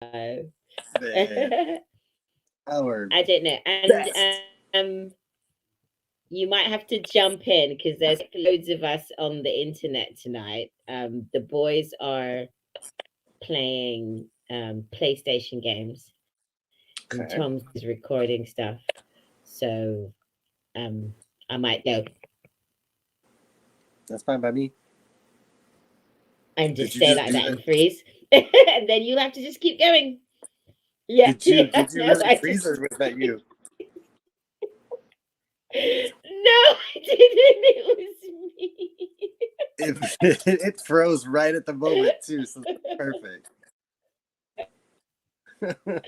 Man, our I don't know. And best. you might have to jump in because there's loads of us on the internet tonight. The boys are playing PlayStation games, and Okay, Tom's is recording stuff. So um, I might go that's fine by me. and Did just you stay just like do that that? and freeze, and then you'll have to just keep going. Yeah, yeah. Did you No, really I freeze, just or was that you? no, I didn't. It was me. It it froze right at the moment too, so that's perfect.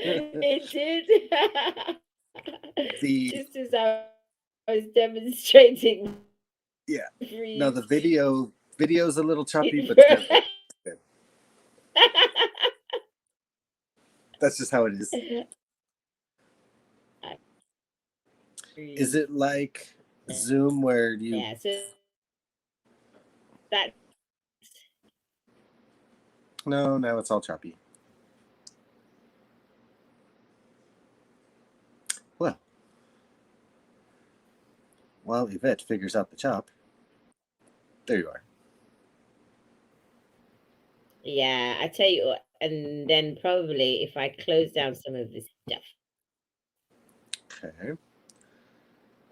It did. Just The as I was demonstrating freeze, Yeah, no, the video's a little it choppy, but the voice is good. That's just how it is. I Is freeze. it like Zoom where you? Yeah, so that's No, now it's all choppy. Well, while Yvette figures out the chop, there you are. yeah. I tell you what, and then probably if I close down some of this stuff. Okay,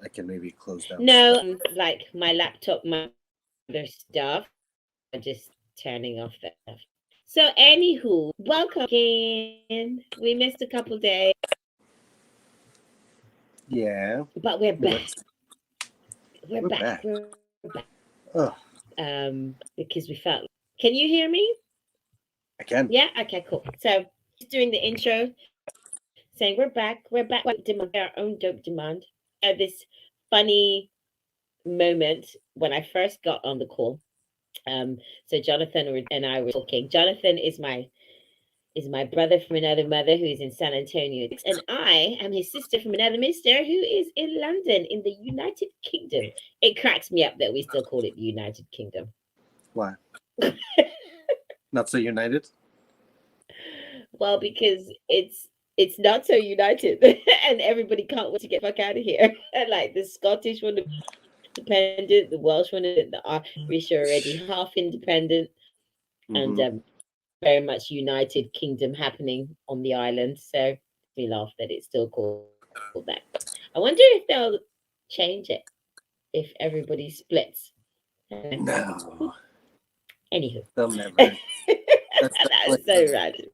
I can maybe close down No, stuff. like my laptop, my other stuff, just turning off that stuff. So, anywho, welcome again. We missed a couple days, Yeah, but we're back. but We're we're back. back. We're back. Oh, Because we felt. Can you hear me? I can. Yeah. Okay. Cool. So, just doing the intro, saying we're back. We're back. Demand our own dope demand. This funny moment when I first got on the call. So Jonathan and I were talking. Jonathan is my brother from another mother who is in San Antonio, and I am his sister from another mister who is in London in the United Kingdom. It cracks me up that we still call it the United Kingdom. Why? Not so united? Well, because it's not so united, and everybody can't wait to get the fuck out of here. Like the Scottish want to be independent, the Welsh want to, the Irish are already half independent, and Mm-hmm. very much United Kingdom happening on the island. So we laugh that it's still called that. I wonder if they'll change it if everybody splits. I don't know. No, Anywho, they'll that never. That's the was point. so random.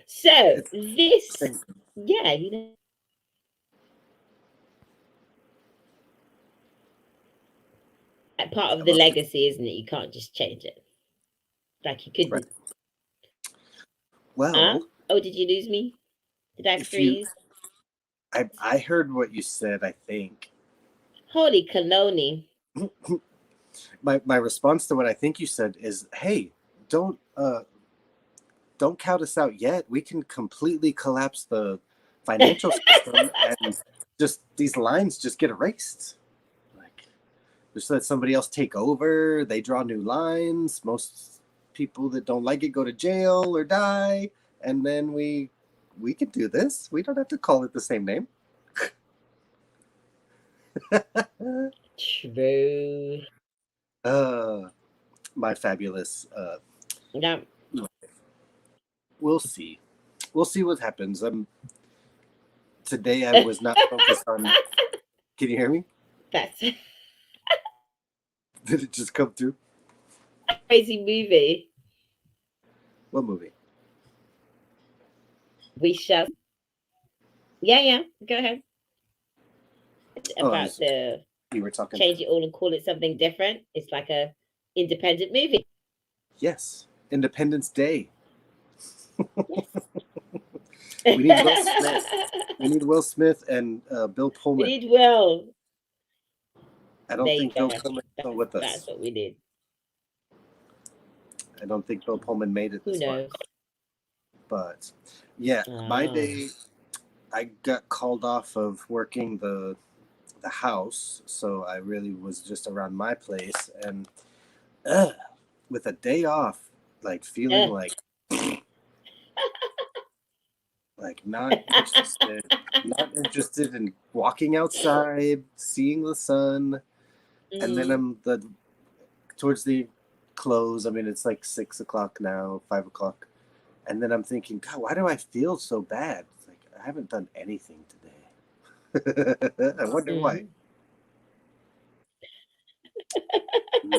So It's the this, same. yeah, that part of the Hello. legacy, isn't it? You can't just change it. Like you Right. couldn't. Huh? Well, Oh, did you lose me? Did I if you, freeze? I heard what you said. I think Holy cannoli. my response to what I think you said is, hey, don't uh don't count us out yet. We can completely collapse the financial system and just these lines just get erased. Like just let somebody else take over. They draw new lines. Most people that don't like it go to jail or die, and then we can do this. We don't have to call it the same name. True. uh, my fabulous. Yeah, We'll see. We'll see what happens. Today I was not focused on. Can you hear me? that's Did it just come through? crazy movie. What movie? We shall. Yeah, yeah. Go ahead. Oh, About the you were talking. change it all and call it something different. It's like a independent movie. Yes, Independence Day. We need Will Smith. Yes. We need Will Smith and Bill We Pullman. need Will. I There don't you think Bill go. Pullman is still with That's us. what we did. I don't think Bill Pullman made it Who this far. knows? But yeah, my Ah. day, I got called off of working the house, so I really was just around my place, and uh, with a day off, like feeling Uh, like Like not interested in walking outside, seeing the sun, and then towards the close. I mean, it's like 6 o'clock now, 5 o'clock, and then I'm thinking, God, why do I feel so bad? It's like I haven't done anything today. I wonder why. Nah,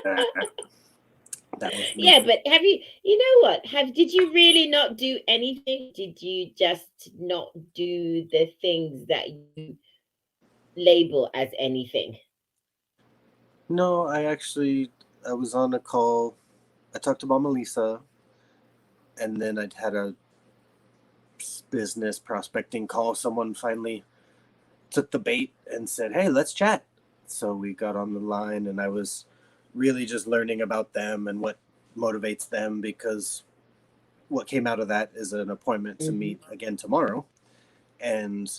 that was me. Yeah, but have you know what? Did you really not do anything? Did you just not do the things that you label as anything? No, I was on a call. I talked to Mama Lisa, and then I'd had a business prospecting call. Someone finally took the bait and said, "Hey, let's chat." So we got on the line, and I was really just learning about them and what motivates them, because what came out of that is an appointment to meet again tomorrow. And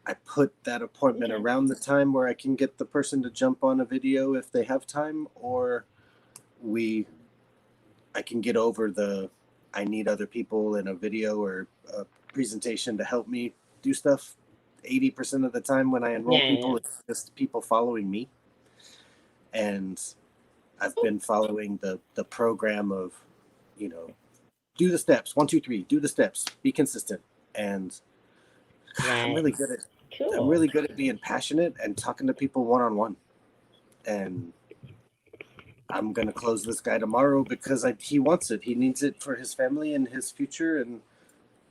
I put that appointment around the time where I can get the person to jump on a video if they have time, or I can get over I need other people in a video or a presentation to help me do stuff. 80% of the time when I enroll people, it's just people following me. And I've been following the program of, do the steps, 1, 2, 3, do the steps, be consistent. And I'm really good at being passionate and talking to people one-on-one. And I'm going to close this guy tomorrow because he wants it. He needs it for his family and his future. And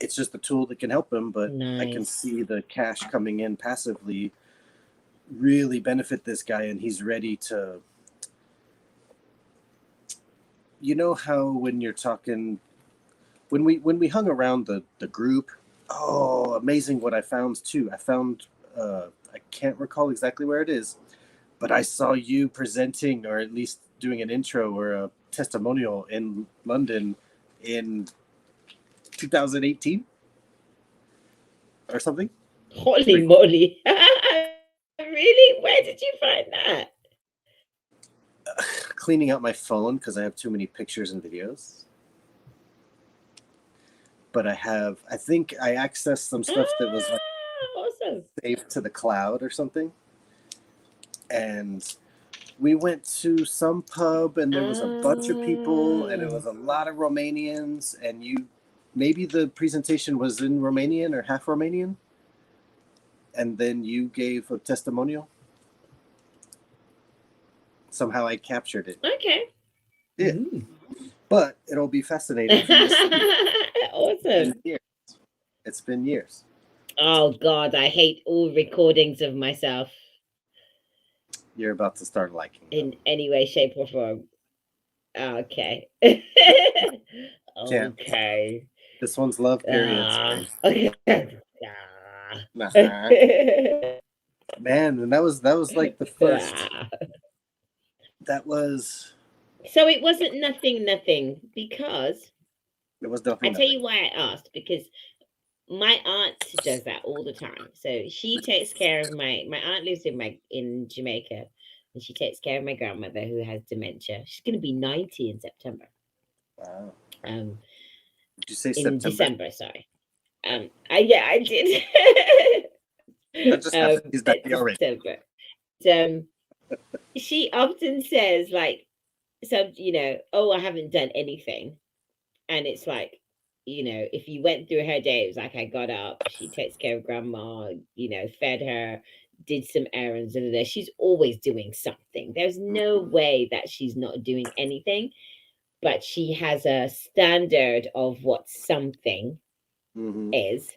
it's just a tool that can help him. But I can see the cash coming in passively really benefit this guy. And he's ready to, you know how when you're talking, when we hung around the group, amazing what I found too. I found, I can't recall exactly where it is, but I saw you presenting, or at least doing an intro or a testimonial in London in 2018 or something. Holy moly. Really? Where did you find that? Cleaning out my phone because I have too many pictures and videos. But I think I accessed some stuff that was like awesome. saved to the cloud or something. And we went to some pub and there was a bunch of people and it was a lot of Romanians, and maybe the presentation was in Romanian or half Romanian, and then you gave a testimonial. Somehow I captured it. Okay. Yeah. But it'll be fascinating for you to see. Awesome. It's been years. Oh God, I hate all recordings of myself. You're about to start liking them. In any way, shape, or form. Okay. Okay. This one's love periods. Okay. Man, and that was like the first. That was. So it wasn't nothing, because it was nothing. I tell you why I asked, because my aunt does that all the time. So she takes care of my aunt lives in Jamaica, and she takes care of my grandmother who has dementia. She's going to be 90 in September. Wow. Did you say in September? December? Sorry. I did. That just happened. He's 90 already. December. She often says, like, so I haven't done anything, and it's like, if you went through her day, it was like, I got up, she takes care of grandma, fed her, did some errands, she's always doing something. There's no way that she's not doing anything, but she has a standard of what something is.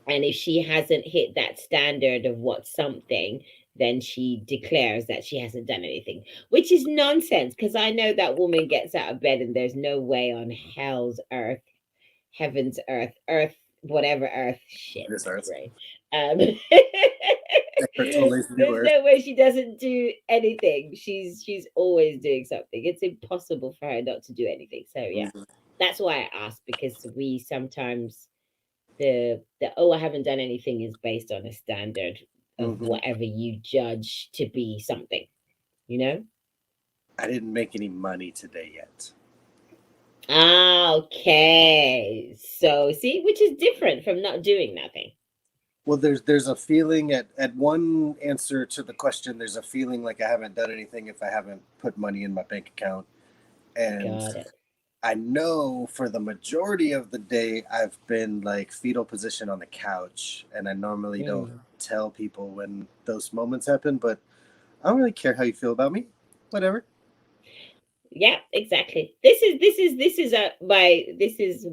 And if she hasn't hit that standard of what something, then she declares that she hasn't done anything, which is nonsense, because I know that woman gets out of bed and there's no way on hell's earth, heaven's earth, whatever earth, shit, this earth. Right. There's no way she doesn't do anything. She's always doing something. It's impossible for her not to do anything. So yeah, that's why I asked, because we sometimes the I haven't done anything is based on a standard of whatever you judge to be something, I didn't make any money today yet. Ah, okay. So see, which is different from not doing nothing. Well, there's a feeling at one answer to the question. There's a feeling like I haven't done anything if I haven't put money in my bank account, and Got it. I know for the majority of the day I've been like fetal position on the couch, and I normally don't Mm. tell people when those moments happen, but I don't really care how you feel about me. Whatever. Yeah, exactly. This is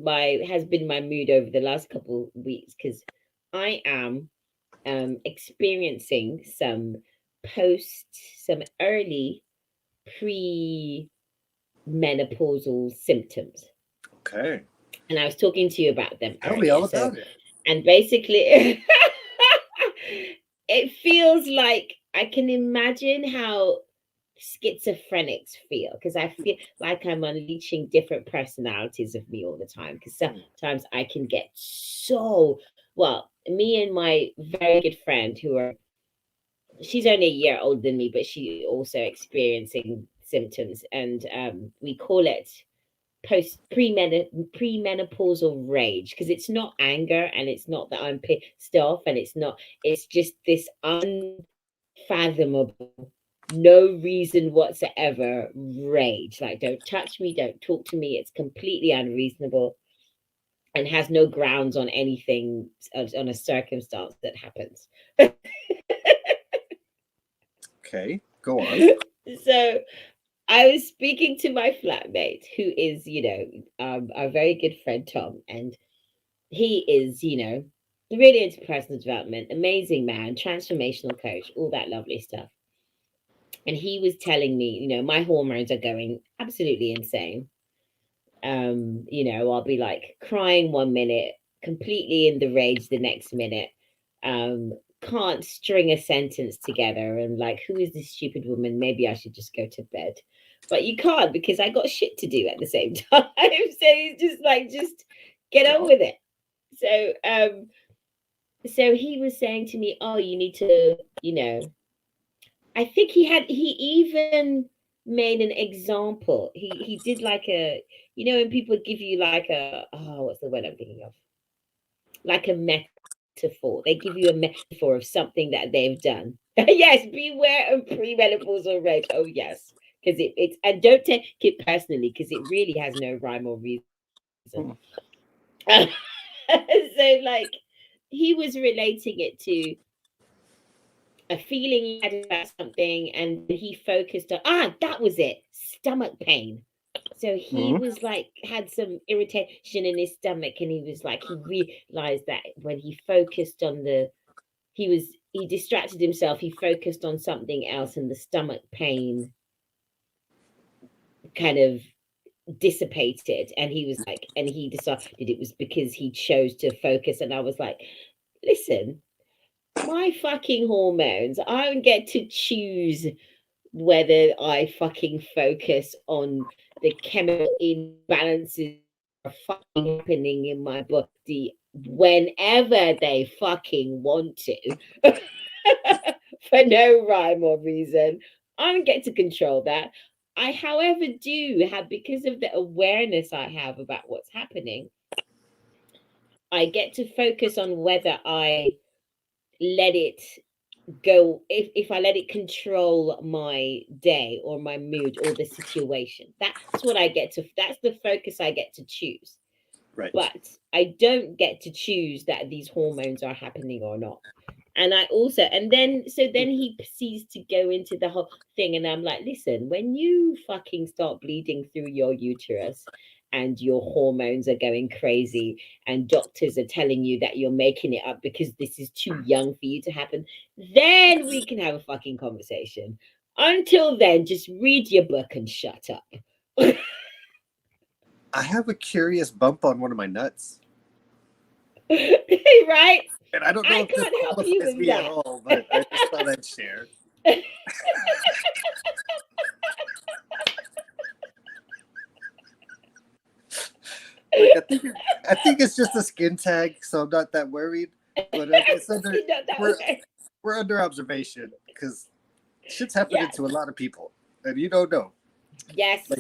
my has been my mood over the last couple weeks because I am experiencing post some early pre-menopausal symptoms, Okay. and I was talking to you about them Tell me earlier. all So, about it. and basically, it feels like I can imagine how schizophrenics feel because I feel like I'm unleashing different personalities of me all the time. Because Hmm. sometimes I can get so well. Me and my very good friend, she's only a year older than me, but she also experiencing symptoms, and we call it premenopausal rage because it's not anger and it's not that I'm pissed off and it's just this unfathomable, no reason whatsoever rage. Like, don't touch me, don't talk to me. It's completely unreasonable and has no grounds on anything, on a circumstance that happens. Okay. Go on. So I was speaking to my flatmate, who is, our very good friend Tom, and he is, really into personal development, amazing man, transformational coach, all that lovely stuff. And he was telling me, my hormones are going absolutely insane. I'll be like crying one minute, completely in the rage the next minute. Can't string a sentence together and like, who is this stupid woman? Maybe I should just go to bed. But you can't because I got shit to do at the same time. So he's just like, just get on Yeah. with it. So he was saying to me, oh, you need to, I think he even made an example. He did like a, when people give you like a, oh, what's the word I'm thinking of? Like a metaphor. They give you a metaphor of something that they've done. Yes, beware of premenopausal rage. Oh yes, because it's, and don't take it personally because it really has no rhyme or reason. Hmm. So like he was relating it to a feeling he had about something, and then he focused on, that was it, stomach pain. So he Hmm. was like, had some irritation in his stomach, and he was like, he realized that when he focused on he distracted himself, he focused on something else, and the stomach pain kind of dissipated. And he was like, and he decided it was because he chose to focus. And I was like, listen, my fucking hormones, I don't get to choose whether I fucking focus on the chemical imbalances that are fucking happening in my body whenever they fucking want to for no rhyme or reason. I don't get to control that. I, however, do have, because of the awareness I have about what's happening, I get to focus on whether I let it go, if I let it control my day or my mood or the situation. That's what I get to, that's the focus I get to choose. Right. But I don't get to choose that these hormones are happening or not. And I also, and then, so then he proceeds to go into the whole thing. And I'm like, listen, when you fucking start bleeding through your uterus and your hormones are going crazy and doctors are telling you that you're making it up because this is too young for you to happen, then we can have a fucking conversation. Until then, just read your book and shut up. I have a curious bump on one of my nuts. Right? And I don't know I if this can't help you qualifies with me at that. all, but I just thought I'd share. Like I think it's just a skin tag, so I'm not that worried. But it's under You're not that we're way. we're under observation because shit's happening Yes. to a lot of people, and you don't know. Like Yes.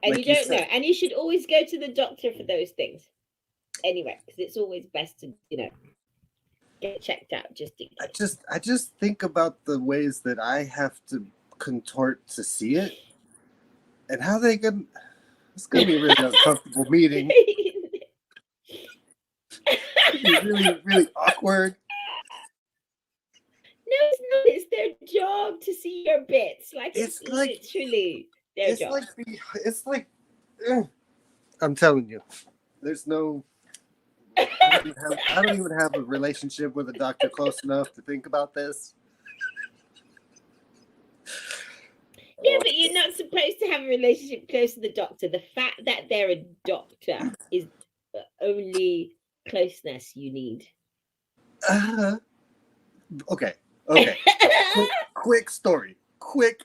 And like you you don't know. said, And you should always go to the doctor for those things. Anyway, because it's always best to, get checked out just in I case. just think about the ways that I have to contort to see it, and how they can. It's gonna be a really uncomfortable meeting. It's gonna be really, really awkward. No, it's not. It's their job to see your bits. Like it's It's like literally their it's job. like it's like. I'm telling you, there's no. I don't even have a relationship with a doctor close enough to think about this. Yeah, but you're not supposed to have a relationship close to the doctor. The fact that they're a doctor is the only closeness you need. Okay. Quick story. Because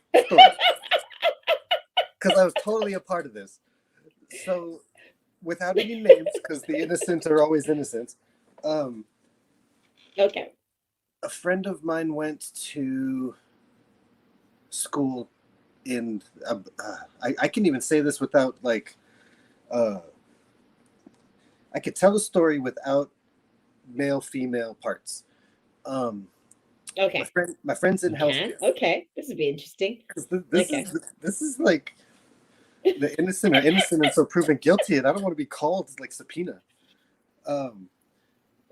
I was totally a part of this. So, without any names, because the innocent are always innocent. Okay. A friend of mine went to school in. I can even say this without like. I could tell the story without male female parts. Okay. My friend's in You can. healthcare. Okay. This would be interesting. Okay. This is like the innocent are innocent until proven guilty, and I don't want to be called like subpoena. But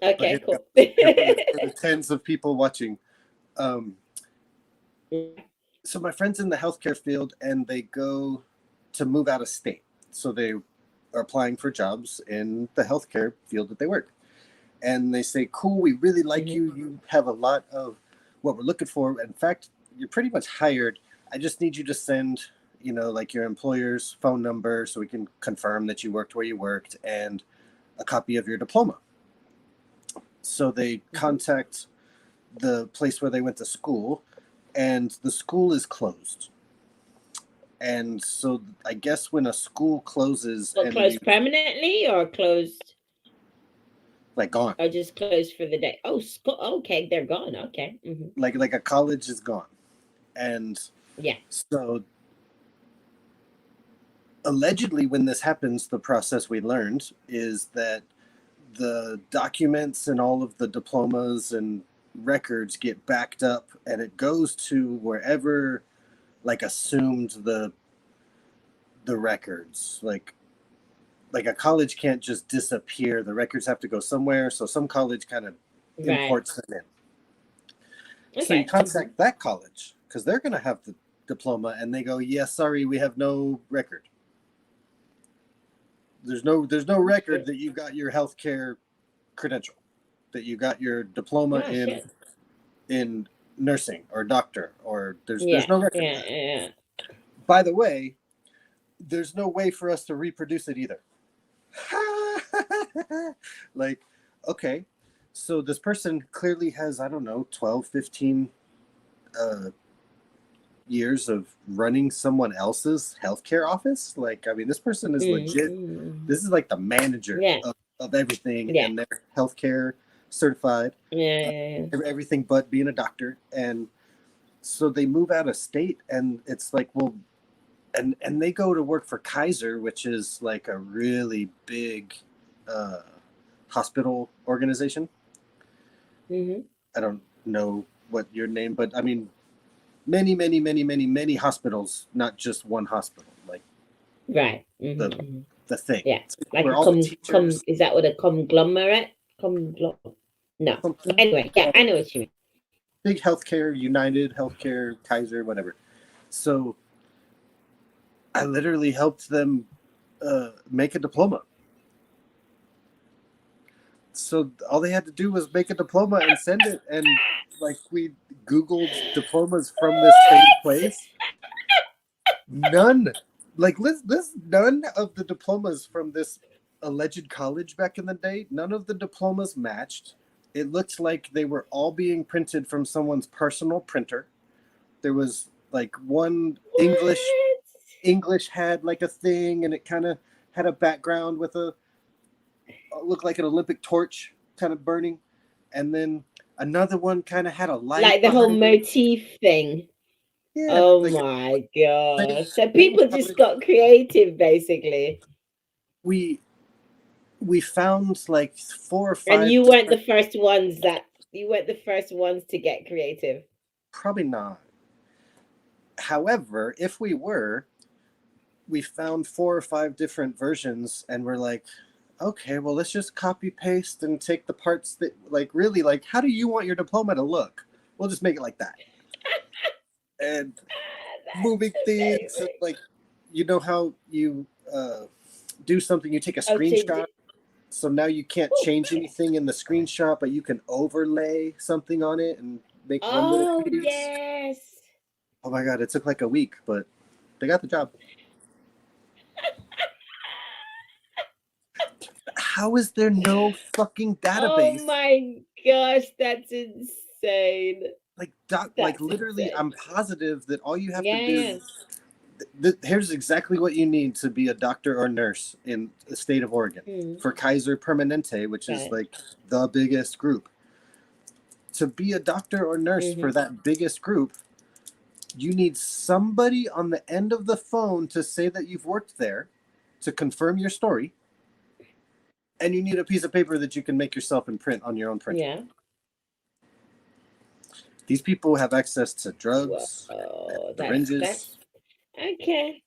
Okay, cool. for the tens of people watching. So my friend's in the healthcare field, and they go to move out of state. So they are applying for jobs in the healthcare field that they work. And they say, cool, we really like you. You have a lot of what we're looking for. In fact, you're pretty much hired. I just need you to send, like your employer's phone number so we can confirm that you worked where you worked, and a copy of your diploma. So they contact the place where they went to school, and the school is closed. And so I guess when a school closes, Well, closed permanently or closed like gone, or just closed for the day? Oh, school. Okay, they're gone. Okay. like a college is gone. And yeah, so allegedly when this happens, the process we learned is that the documents and all of the diplomas and records get backed up, and it goes to wherever like assumed the records. Like a college can't just disappear. The records have to go somewhere. So some college kind of imports them in. Okay. So you contact that college because they're going to have the diploma, and they go, yeah, sorry, we have no record. There's no record that you got your healthcare credential, that you got your diploma in nursing or doctor, or there's no record. Yeah. By the way, there's no way for us to reproduce it either. Like, okay, so this person clearly has, I don't know, 12, 15 years of running someone else's healthcare office. Like, I mean, this person is legit. This is like the manager of everything, and they're healthcare certified. Everything but being a doctor. And so they move out of state, and it's like, well, and they go to work for Kaiser, which is like a really big hospital organization. I don't know what your name, but I mean, many hospitals, not just one hospital. Like, right. The thing. Yeah, like is that what a conglomerate? No. Anyway, yeah, I know what you mean. Big healthcare, United Healthcare, Kaiser, whatever. So I literally helped them make a diploma. So all they had to do was make a diploma and send it, and like we Googled diplomas from this same place. None of the diplomas from this alleged college back in the day, none of the diplomas matched. It looked like they were all being printed from someone's personal printer. There was like one English had like a thing, and it kind of had a background with looked like an Olympic torch kind of burning, and then another one kind of had a light, like the whole motif thing. Yeah, Oh like my same, gosh. So same people just college. got creative basically. We we found like four or And five you weren't the different. first ones that you weren't the first ones to get creative. Probably not. However, if we were, we found four or five different versions, and we're like, okay, well, let's just copy paste and take the parts that, like, really, like, how do you want your diploma to look? We'll just make it like that. And moving That's things, amazing. like, you know how you do something, you take a Oh, to screenshot, so now you can't oh, change anything in the screenshot, but you can overlay something on it and make one little oh piece. yes. Oh my god, it took like a week, but they got the job. How is there no fucking Oh database? my gosh, that's insane. Like That's literally, insane. I'm positive that all you have to Yeah, do. yeah. Here's exactly what you need to be a doctor or nurse in the state of Oregon Mm, for Kaiser Permanente, which is right. like the biggest group. To be a doctor or nurse for Mm-hmm. that biggest group, you need somebody on the end of the phone to say that you've worked there, to confirm your story, and you need a piece of paper that you can make yourself and print on your own printer. Yeah. These people have access to drugs, Whoa, syringes, that's okay.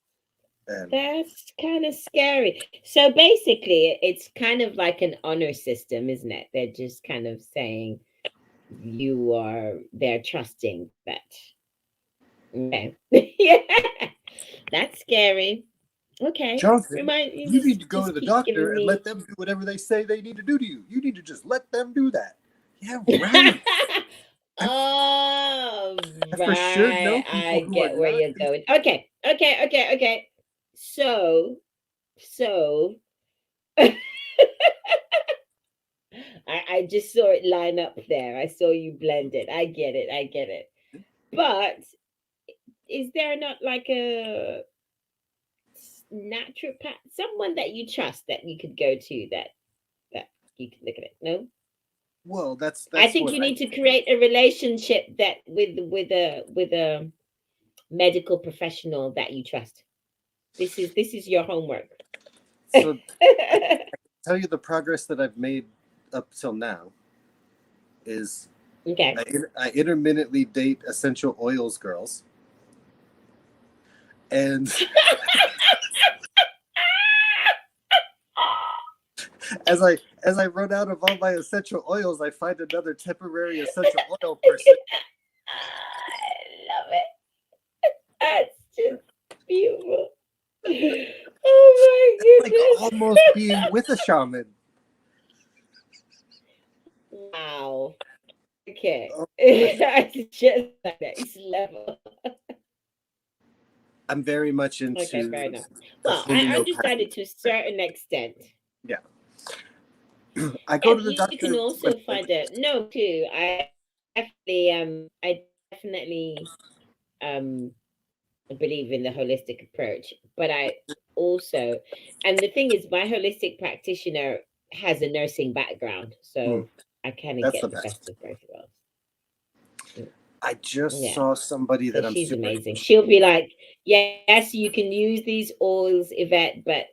and That's kind of scary. So basically, it's kind of like an honor system, isn't it? They're just kind of saying they're trusting that. Okay. Yeah. That's scary. Okay. Jonathan, Remind you you need to go to just the keep doctor giving and let me them do whatever they say they need to do to you. You need to just let them do that. Yeah, right. I, Oh, I for sure right. know people I who are get where not. you're going. Okay. So I just saw it line up there. I saw you blend it. I get it. I get it. But is there not like a naturopath, someone that you trust that you could go to that you could look at it? No, Well, I that's think what you I. need to create a relationship that with a medical professional that you trust. This is your homework. So I tell you the progress that I've made up till now is Okay. I intermittently date essential oils girls, and as I run out of all my essential oils, I find another temporary essential oil person. I love it. That's just beautiful. Oh Like my almost goodness. being with a shaman. Wow. Okay. Oh, That's just the next level. I'm very much Okay, fair into enough. the Well, I understand homeopathic. it to a certain extent. Yeah, I go Yeah, to the you can doctor when also like find a no too. I definitely believe in the holistic approach, but I also, and the thing is, my holistic practitioner has a nursing background, mm, so I kind of that's the get the best. best of both worlds. I just Yeah. saw somebody So that I'm she's super. amazing. She'll be like, yes, you can use these oils, Yvette, but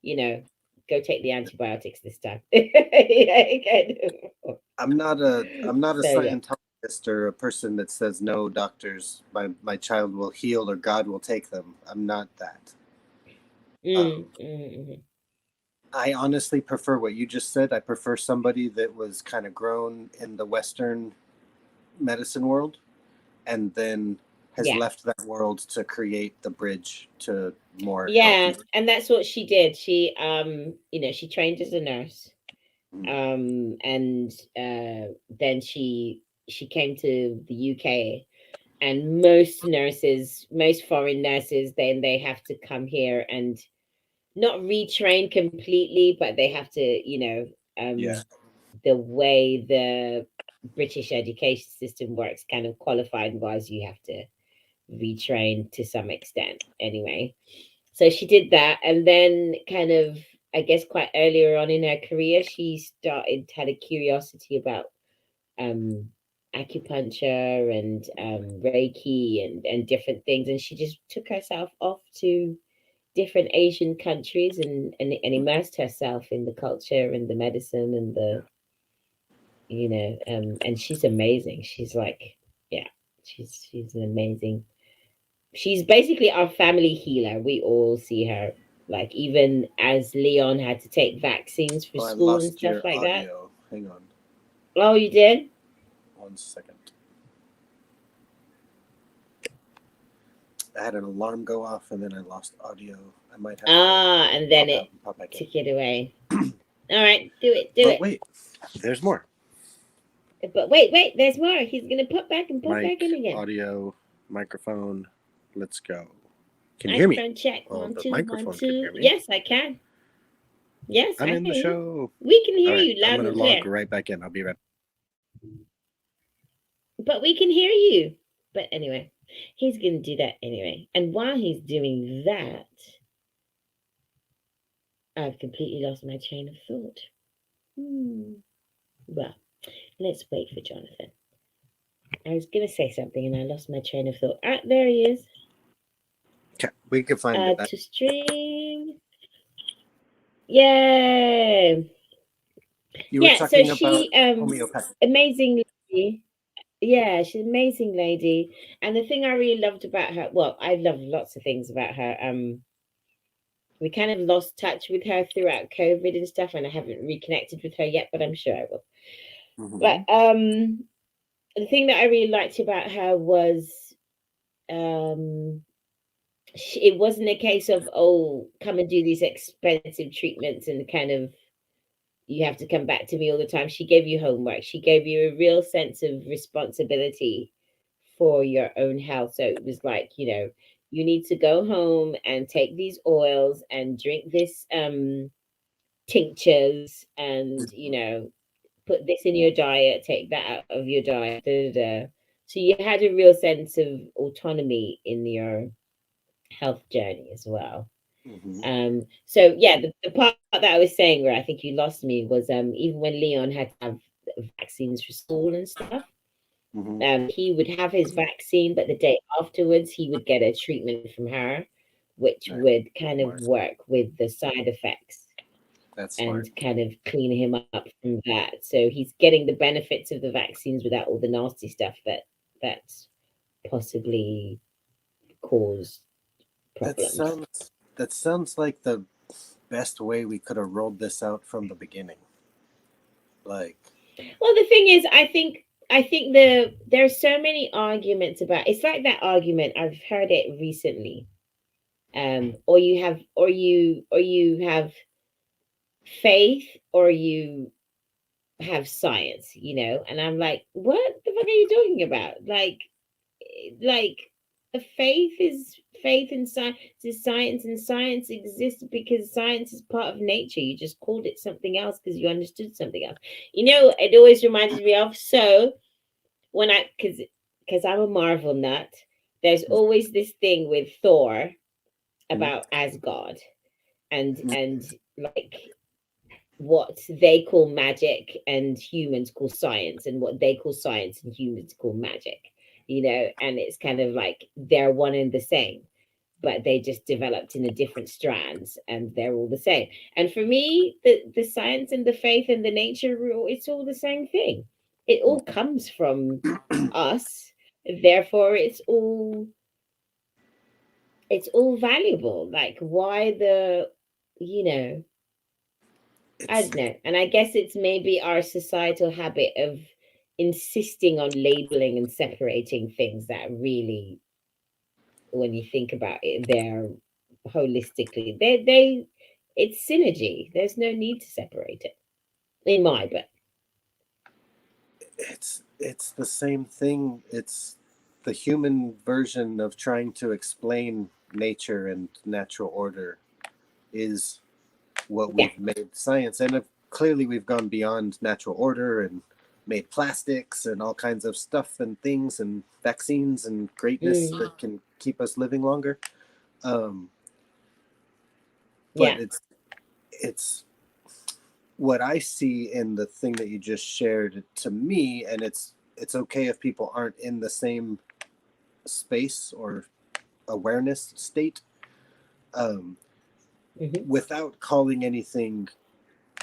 you know, go take the antibiotics this time. Yeah, kind of. I'm not a So yeah. Scientologist or a person that says no doctors my child will heal or God will take them. I'm not that. Um, Mm. I honestly prefer what you just said. I prefer somebody that was kind of grown in the Western medicine world and then has Yeah. left that world to create the bridge to more Yeah, healthy. and that's what she did. She she trained as a nurse. Mm, And then she came to the UK, and most foreign nurses, then they have to come here and not retrain completely, but they have to, yeah, the way the British education system works, kind of qualified wise, you have to retrain to some extent anyway. So she did that, and then kind of, I guess, quite earlier on in her career, she started had a curiosity about um acupuncture and Reiki and different things, and she just took herself off to different Asian countries and immersed herself in the culture and the medicine and the and she's amazing. She's like, yeah, she's an amazing. She's basically our family healer. We all see her. Like even as Leon had to take vaccines for Oh, I school and lost stuff your like that. audio. Hang on Oh, you did? 1 second. I had an alarm go off and then I lost audio. I might have to And then pop out it and pop back in. took it away. All right, do it, do But it. wait, there's more. But wait, there's more. He's gonna pop back and pop back Mic, in again. audio, microphone. Let's go. Can you hear me? Microphone check. Oh, 1, the 2, 1, microphone can 2. hear me. Yes, I can. Yes, I'm I in the hear you. show. We can hear All right, you I'm loud gonna and log clear. right back in. I'll be right. But we can hear you. But anyway, he's gonna do that anyway. And while he's doing that, I've completely lost my train of thought. Well, let's wait for Jonathan. I was gonna say something and I lost my train of thought. Ah, there he is. Okay, we can find Add it. to stream. Yay! You were Yeah, so talking she about homeopathy. amazing lady. Yeah, she's an amazing lady. And the thing I really loved about her, well, I love lots of things about her. We kind of lost touch with her throughout COVID and stuff, and I haven't reconnected with her yet, but I'm sure I will. But the thing that I really liked about her was it wasn't a case of, oh, come and do these expensive treatments and kind of you have to come back to me all the time. She gave you homework. She gave you a real sense of responsibility for your own health. So it was like, you need to go home and take these oils and drink this tinctures and, put this in your diet, take that out of your diet. Da, da, da. So you had a real sense of autonomy in your health journey as well. So yeah, the part that I was saying where I think you lost me was even when Leon had to have vaccines for school and stuff, he would have his vaccine, but the day afterwards he would get a treatment from her, which would kind of work with the side effects. That's and smart. kind of clean him up from that. So he's getting the benefits of the vaccines without all the nasty stuff that possibly cause problems. That sounds like the best way we could have rolled this out from the beginning. Like, Well, the thing is, I think there's so many arguments about it's like that argument. I've heard it recently. Or you have faith or you have science, and I'm like, what the fuck are you talking about? Like a faith is faith and science is science, and science exists because science is part of nature. You just called it something else because you understood something else. It always reminded me of, so when I because I'm a Marvel nut, there's always this thing with Thor about Asgard and like what they call magic and humans call science, and what they call science and humans call magic, and it's kind of like they're one and the same, but they just developed in a different strands and they're all the same. And for me, the science and the faith and the nature rule, it's all the same thing. It all comes from us, therefore it's all valuable. Like why you know I don't know. And I guess it's maybe our societal habit of insisting on labeling and separating things that really, when you think about it, they're holistically, it's synergy. There's no need to separate it, in my book. it's the same thing. It's the human version of trying to explain nature and natural order is what Yeah. we've made science. And clearly we've gone beyond natural order and made plastics and all kinds of stuff and things and vaccines and greatness that can keep us living longer. But Yeah. it's what I see in the thing that you just shared to me, and it's okay if people aren't in the same space or awareness state, um, Mm-hmm. without calling anything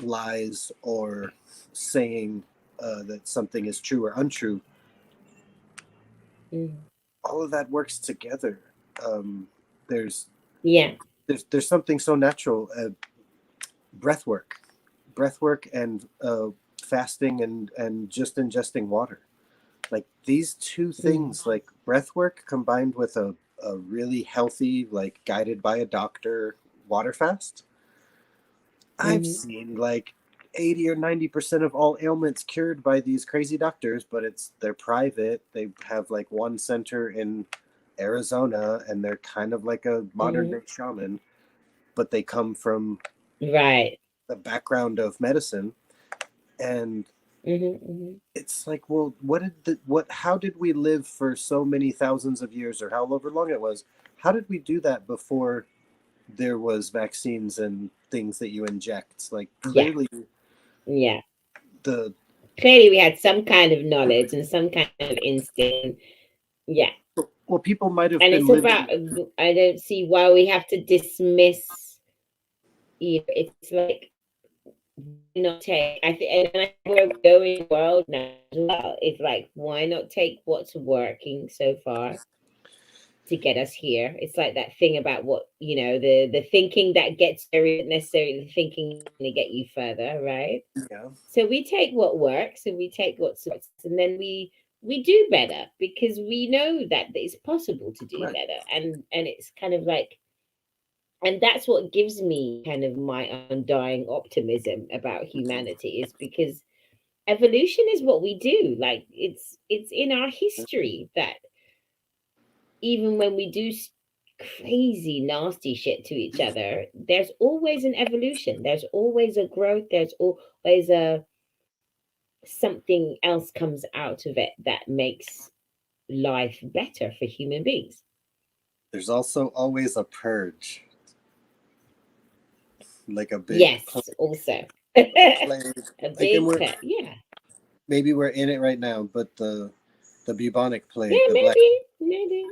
lies or saying that something is true or untrue. Mm-hmm. All of that works together. Um, there's Yeah. there's something so natural. Breath work, breath work, and fasting and just ingesting water. Like these two Mm. things, like breath work combined with a really healthy, like guided by a doctor water fast. I've Mm-hmm. seen like 80 or 90% of all ailments cured by these crazy doctors, but they're private. They have like one center in Arizona, and they're kind of like a modern Mm-hmm. day shaman, but they come from Right. the background of medicine. And Mm-hmm. Mm-hmm. it's like, well, what how did we live for so many thousands of years, or however long it was? How did we do that before there was vaccines and things that you inject? Like Yeah. clearly Yeah. the Clearly, we had some kind of knowledge and some kind of instinct. Yeah. well, people might have And it's been about, living. I don't see why we have to dismiss, it's like, why not take, I think, and I think we're going the world now as well. It's like, why not take what's working so far to get us here? It's like that thing about what, the thinking that gets there isn't necessarily the thinking to get you further, right? Yeah, So we take what works and we take what supports, and then we do better because we know that it's possible to do right. better, and it's kind of like, and that's what gives me kind of my undying optimism about humanity, is because evolution is what we do. Like it's in our history that even when we do crazy nasty shit to each other, there's always an evolution, there's always a growth, there's always a something else comes out of it that makes life better for human beings. There's also always a purge, like a big Yes, also. plague. A Like, and big we're pet. Yeah. maybe we're in it right now, but the bubonic plague, Yeah, the black, maybe.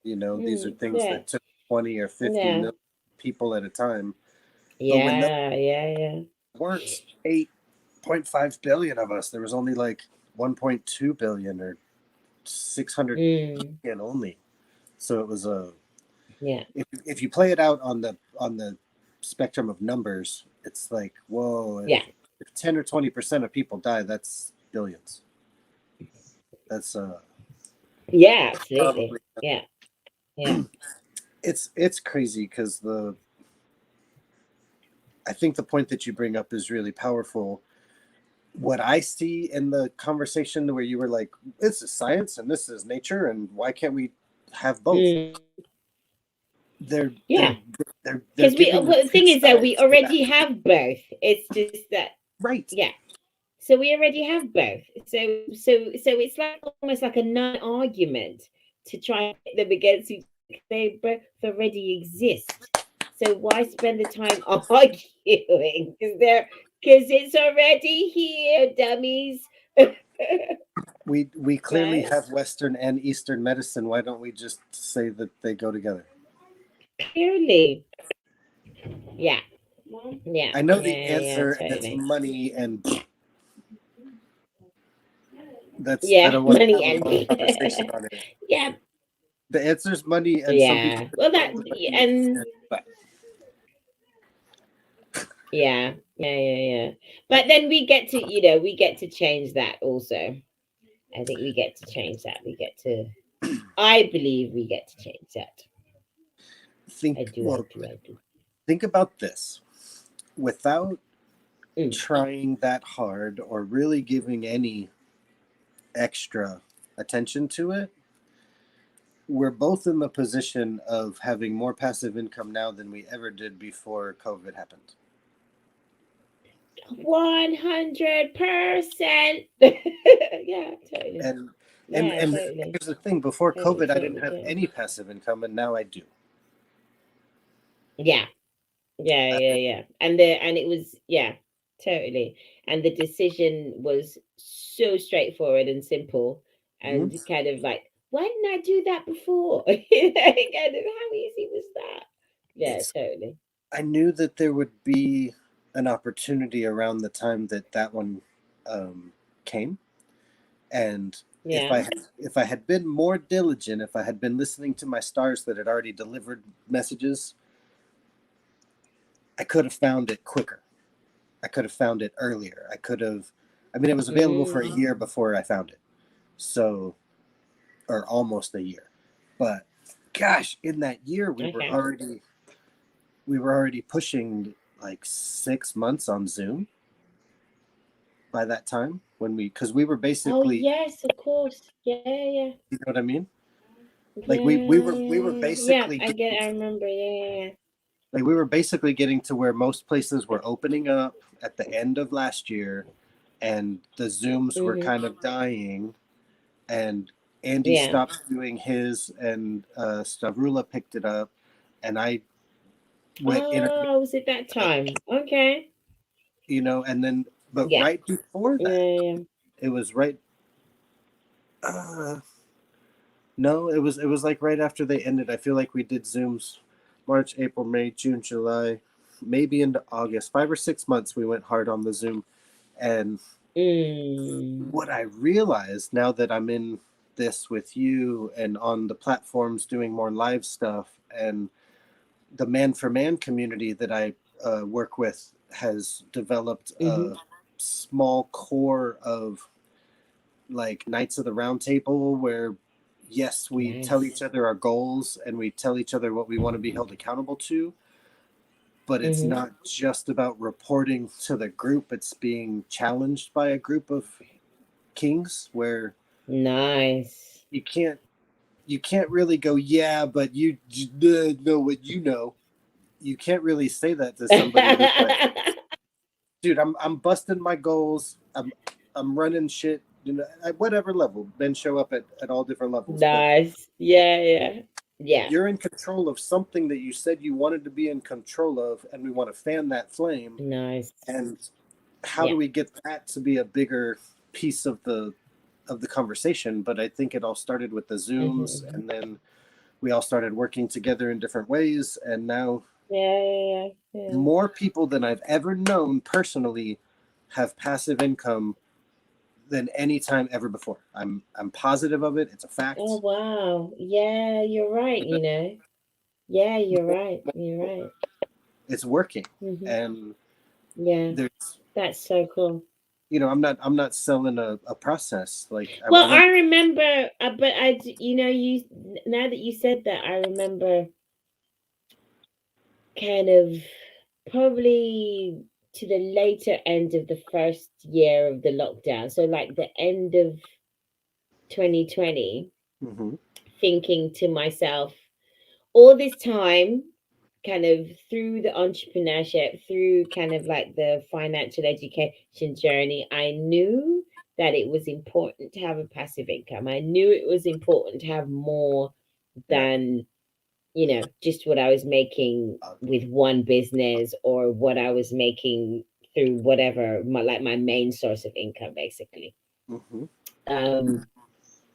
these are Mm, things yeah. that took 20 or 50 Yeah. million people at a time. But when there Yeah. weren't 8.5 billion of us, there was only like 1.2 billion or 600 Mm, million only. So it was a yeah. if you play it out on the spectrum of numbers, it's like, whoa, Yeah. if 10 or 20% of people die, that's billions. That's Yeah, absolutely. probably Yeah. Yeah. it's crazy because the I think the point that you bring up is really powerful. What I see in the conversation where you were like, this is science and this is nature, and why can't we have both? Mm, They're yeah. they're they're Because giving the well, the good thing is that we sides to that. already have both. It's just that, Right. yeah. So we already have both. So it's like almost like a non-argument to try and pit them against each other, because they both already exist. So why spend the time arguing? Because it's already here, dummies. We clearly Right? have Western and Eastern medicine. Why don't we just say that they go together? Clearly. Yeah. Yeah. I know Yeah. the Yeah. Yeah. answer, and it's Totally. money, and that's I Yeah. don't want to Money have a long conversation and on it. yeah. The answer is money, and some people Yeah. Well, go that with money. and But yeah. But then we get to change that also. I think we get to change that. I believe we get to change that. I think do, I well, do, I do. think about this. Without Mm. trying that hard or really giving any extra attention to it, we're both in the position of having more passive income now than we ever did before COVID happened. 100%. Yeah, totally. And Yeah, and totally. here's the thing: before Totally, COVID, I didn't totally, have totally. any passive income, and now I do. Yeah. Yeah. And it was, totally. And the decision was so straightforward and simple. Mhm. and kind of like, why didn't I do that before? Kind of, how easy was that? Yeah, It's totally. I knew that there would be an opportunity around the time that that one came, and Yeah. if I had been more diligent, if I had been listening to my stars that had already delivered messages, I could have found it quicker. I could have found it earlier. I could have. I mean, it was available for a Mm, year before I found it, so or almost a year. But gosh, in that year okay. we were already pushing like 6 months on Zoom by that time when we because we were Oh basically, yes, of course. Yeah, yeah, you know what I mean, yeah, like we were yeah. Yeah, basically I get. getting I remember. Yeah, like we were basically getting to where most places were opening up at the end of last year, and the Zooms yeah. were Mm-hmm. kind of dying, and Andy Yeah. stopped doing his, and Stavrula picked it up, and I went internet, Oh, was it that time? Okay. and then but Yeah. right before Yeah, that, yeah. it was right. Uh, no, it was like right after they ended. I feel like we did Zooms, March, April, May, June, July, maybe into August. 5 or 6 months we went hard on the Zoom, and Mm. what I realized now that I'm in this with you and on the platforms doing more live stuff, and the man for man community that I work with has developed Mm-hmm. a small core of like Knights of the Round Table where, yes, we tell Nice. each other our goals and we tell each other what we want to be held accountable to, but it's Mm-hmm. not just about reporting to the group, it's being challenged by a group of kings where Nice. you can't you can't really go, yeah, but you know what you know. You can't really say that to somebody who's like, dude, I'm busting my goals. I'm running shit, at whatever level. Men show up at all different levels, but Nice. Yeah, yeah. Yeah. you're in control of something that you said you wanted to be in control of, and we want to fan that flame. Nice. And how do Yeah. we get that to be a bigger piece of the conversation? But I think it all started with the Mm-hmm. Zooms, Mm-hmm. and then we all started working together in different ways, and now Yeah, yeah, yeah. more people than I've ever known personally have passive income than any time ever before. I'm positive of it. It's a Oh fact. wow. Yeah, you're right, you know. Yeah, you're right. You're right. It's working, Mm-hmm. and Yeah. there's That's so cool. I'm not selling a process like I Well, want. I remember, but you know, now that you said that, I remember kind of probably to the later end of the first year of the lockdown. So, like the end of 2020, Mm-hmm, thinking to myself, all this time, kind of through the entrepreneurship, through kind of like the financial education journey, I knew that it was important to have a passive income. I knew it was important to have more yeah. than, just what I was making with one business or what I was making through whatever my main source of income basically. Mm-hmm, Um,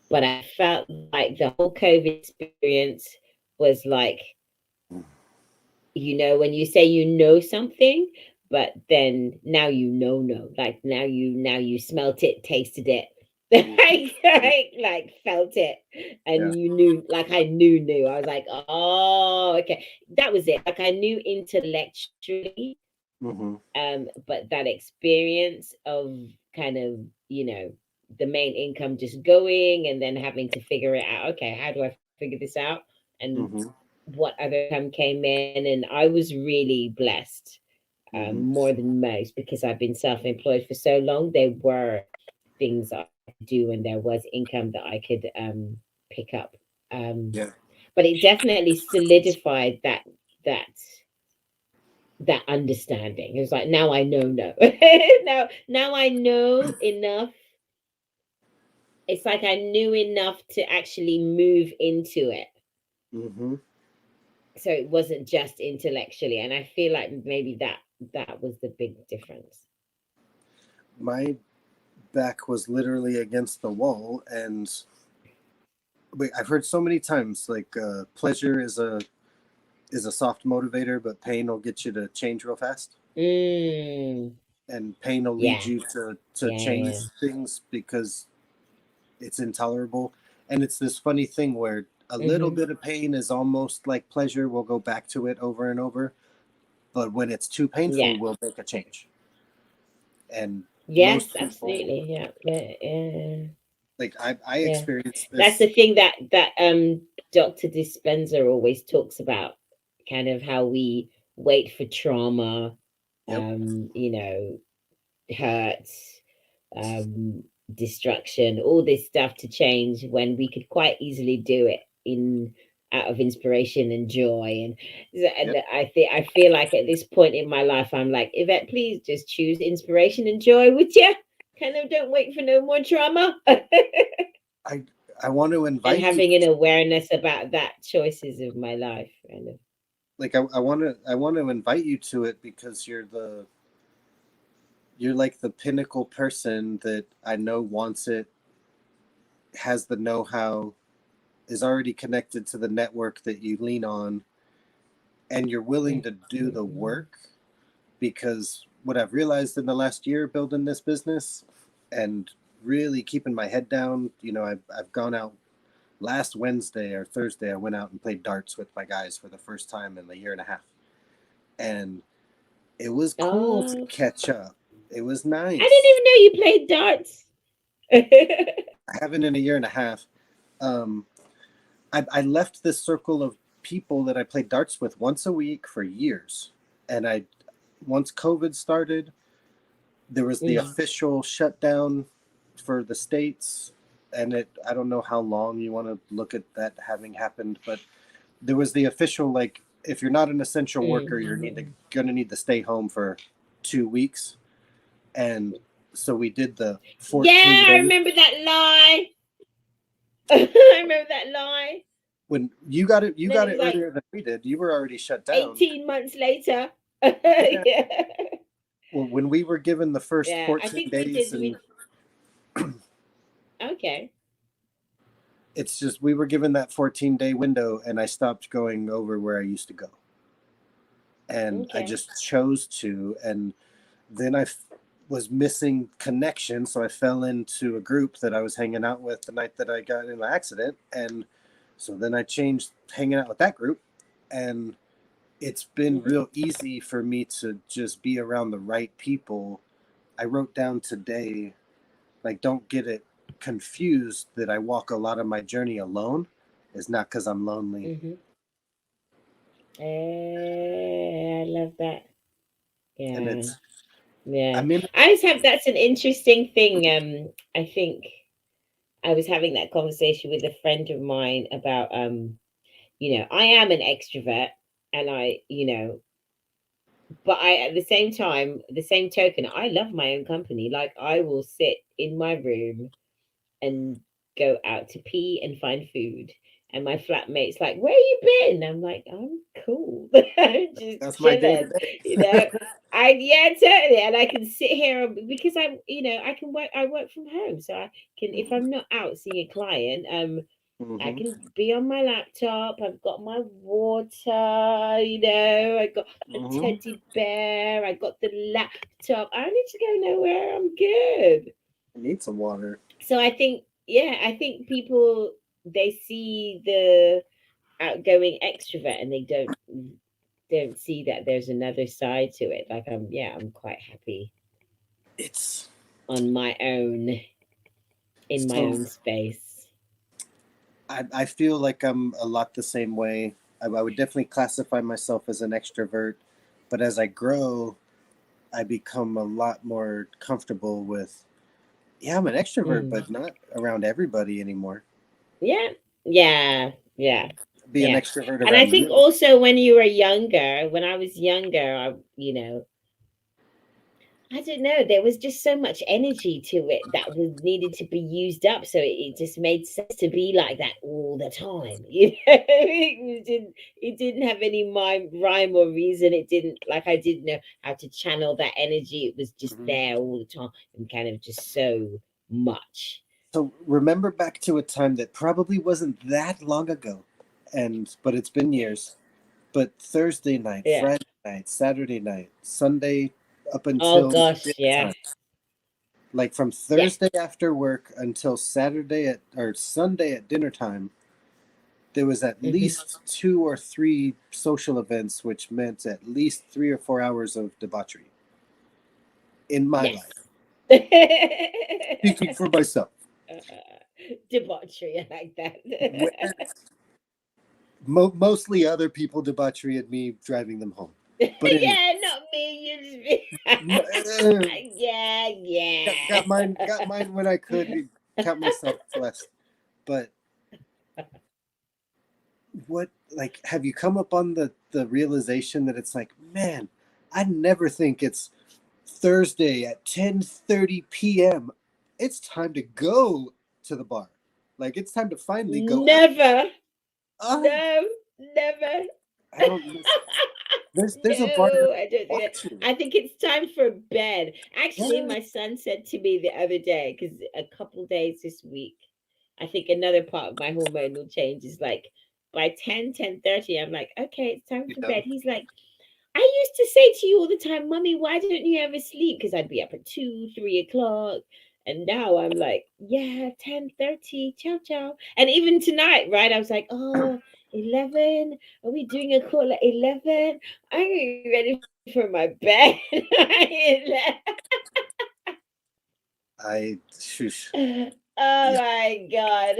but I felt like the whole COVID experience was like, when you say you know something, but then now like now you smelt it, tasted it, mm-hmm, like felt it, yeah. and you knew, like I knew. I was like, oh, okay, that was it. Like I knew intellectually, Mm-hmm, but that experience of kind of, the main income just going and then having to figure it out. Okay, how do I figure this out? And mm-hmm, what other income came in, and I was really blessed, mm-hmm, more than most, because I've been self-employed for so long. There were things I could do, and there was income that I could pick up. Um, yeah. but it definitely solidified that that understanding. It was like, now I know, no. Now I know enough. It's like I knew enough to actually move into it. Mm-hmm. So it wasn't just intellectually. And I feel like maybe that was the big difference. My back was literally against the wall, and wait, I've heard so many times like pleasure is a soft motivator, but pain will get you to change real fast, Mm, and pain will lead yeah, you to yeah, change yeah. things because it's intolerable. And it's this funny thing where a little Mm-hmm. bit of pain is almost like pleasure. We'll go back to it over and over, but when it's too Yeah. painful, we'll make a change. And Yes, most people, absolutely. Yeah, yeah, yeah, like I yeah. experienced That's this. the thing that Dr. Dispenza always talks about, kind of how we wait for trauma, Yep, you know, hurts, um, destruction, all this stuff to change when we could quite easily do it in out of inspiration and joy. And yep. I feel like at this point in my life, I'm like, Yvette, please just choose inspiration and joy, would you? Kind of don't wait for no more trauma. I I want to And invite you. having an awareness about that choices of my life, kind of. Like I want to invite you to it because you're like the pinnacle person that I know wants it, has the know-how, is already connected to the network that you lean on, and you're willing to do the Mhm. work. Because what I've realized in the last year building this business and really keeping my head down, I've gone out last Wednesday or Thursday. I went out and played darts with my guys for the first time in a year and a half, and it was cool to Oh, catch up. It was I didn't nice. even know you played darts. I haven't in a year and a half. Um, I left this circle of people that I played darts with once a week for years, and I once COVID started, there was the Mm, official shutdown for the states, and I don't know how long you want to look at that having happened, but there was the official, like, if you're not an essential worker, you're gonna need to stay home for 2 weeks. And so we did the yeah, 14 I days. remember that lie. I remember that lie. When you And then got it it was like earlier than we did. You were already shut down. 18 months later. Yeah. Yeah. Well, when we were given the first Yeah, I 14 think we days, did. and Okay. it's just we were given that 14-day window, and I stopped going over where I used to go, and I Okay. just chose to. And then was missing connection, so I fell into a group that I was hanging out with the night that I got in an accident, and so then I changed hanging out with that group, and it's been Hmm. real easy for me to just be around the right people. I wrote down today, like, don't get it confused that I walk a lot of my journey alone. It's not because I'm lonely. Hmm. I love that. And Yeah. it's, Yeah. I'm in, I just have that's an interesting thing. I think I was having that conversation with a friend of mine about I am an extrovert, and but I at the same time, the same token, I love my own company. Like I will sit in my room and go out to pee and find food. And my flatmate's like, "Where you been?" I'm like, "I'm cool, just that's my day chilling," you to know. day. Yeah, totally. And I can sit here because I can work. I work from home, so I can, if I'm not out seeing a client, I Mm-hmm. can be on my laptop. I've got my water, I got a Mm-hmm. teddy bear. I got the laptop. I don't need to go nowhere. I'm good. I need some water. So I think, yeah, I think people, they see the outgoing extrovert and they don't see that there's another side to it. Like I'm quite happy It's on my own, in my so own space. I feel like I'm a lot the same way. I would definitely classify myself as an extrovert, but as I grow, I become a lot more comfortable with, yeah, I'm an extrovert, Mm. but not around everybody anymore. Yeah, yeah, yeah. Be an Yeah. extrovert And I around think you. also when you were younger, when I was younger, I don't know, there was just so much energy to it that was needed to be used up. So it just made sense to be like that all the time. It didn't have any rhyme or reason. It didn't, like, I didn't know how to channel that energy. It was just Hmm. there all the time and kind of just so much. So remember back to a time that probably wasn't that long ago, but it's been years. But Thursday night, Yeah. Friday night, Saturday night, Sunday up Oh until gosh, dinner yeah. time. Like from Yeah. Thursday after work until Sunday at dinner time, there was at Hmm. least 2 or 3 social events, which meant at least 3 or 4 hours of debauchery in my Yes. life. Speaking for myself, Debauchery, I like where that. mostly other people debauchery and me driving them home. But anyway, Yeah, not me. You just be. uh, Yeah, yeah. got mine when I could. Count myself blessed. But what, like, have you come up on the realization that it's like, man, I never think it's Thursday at 10:30 p.m. It's time to go to the bar. Like it's time to finally go out. Never. Uh, No, never. I don't. There's a bar that No, I I don't think walk that. to. I think it's time for bed. Actually, Yeah, my son said to me the other day, because a couple days this week, I think another part of my hormonal change is like by 10:30, I'm like, okay, it's time you for bed. done. He's like, I used to say to you all the time, Mummy, why don't you ever sleep? Because I'd be up at 2, 3 o'clock. And now I'm like, yeah, 10:30, ciao, ciao. And even tonight, right? I was like, oh, 11. Are we doing a call at 11? I'm getting ready for my bed. I shush. Oh Yeah, my God.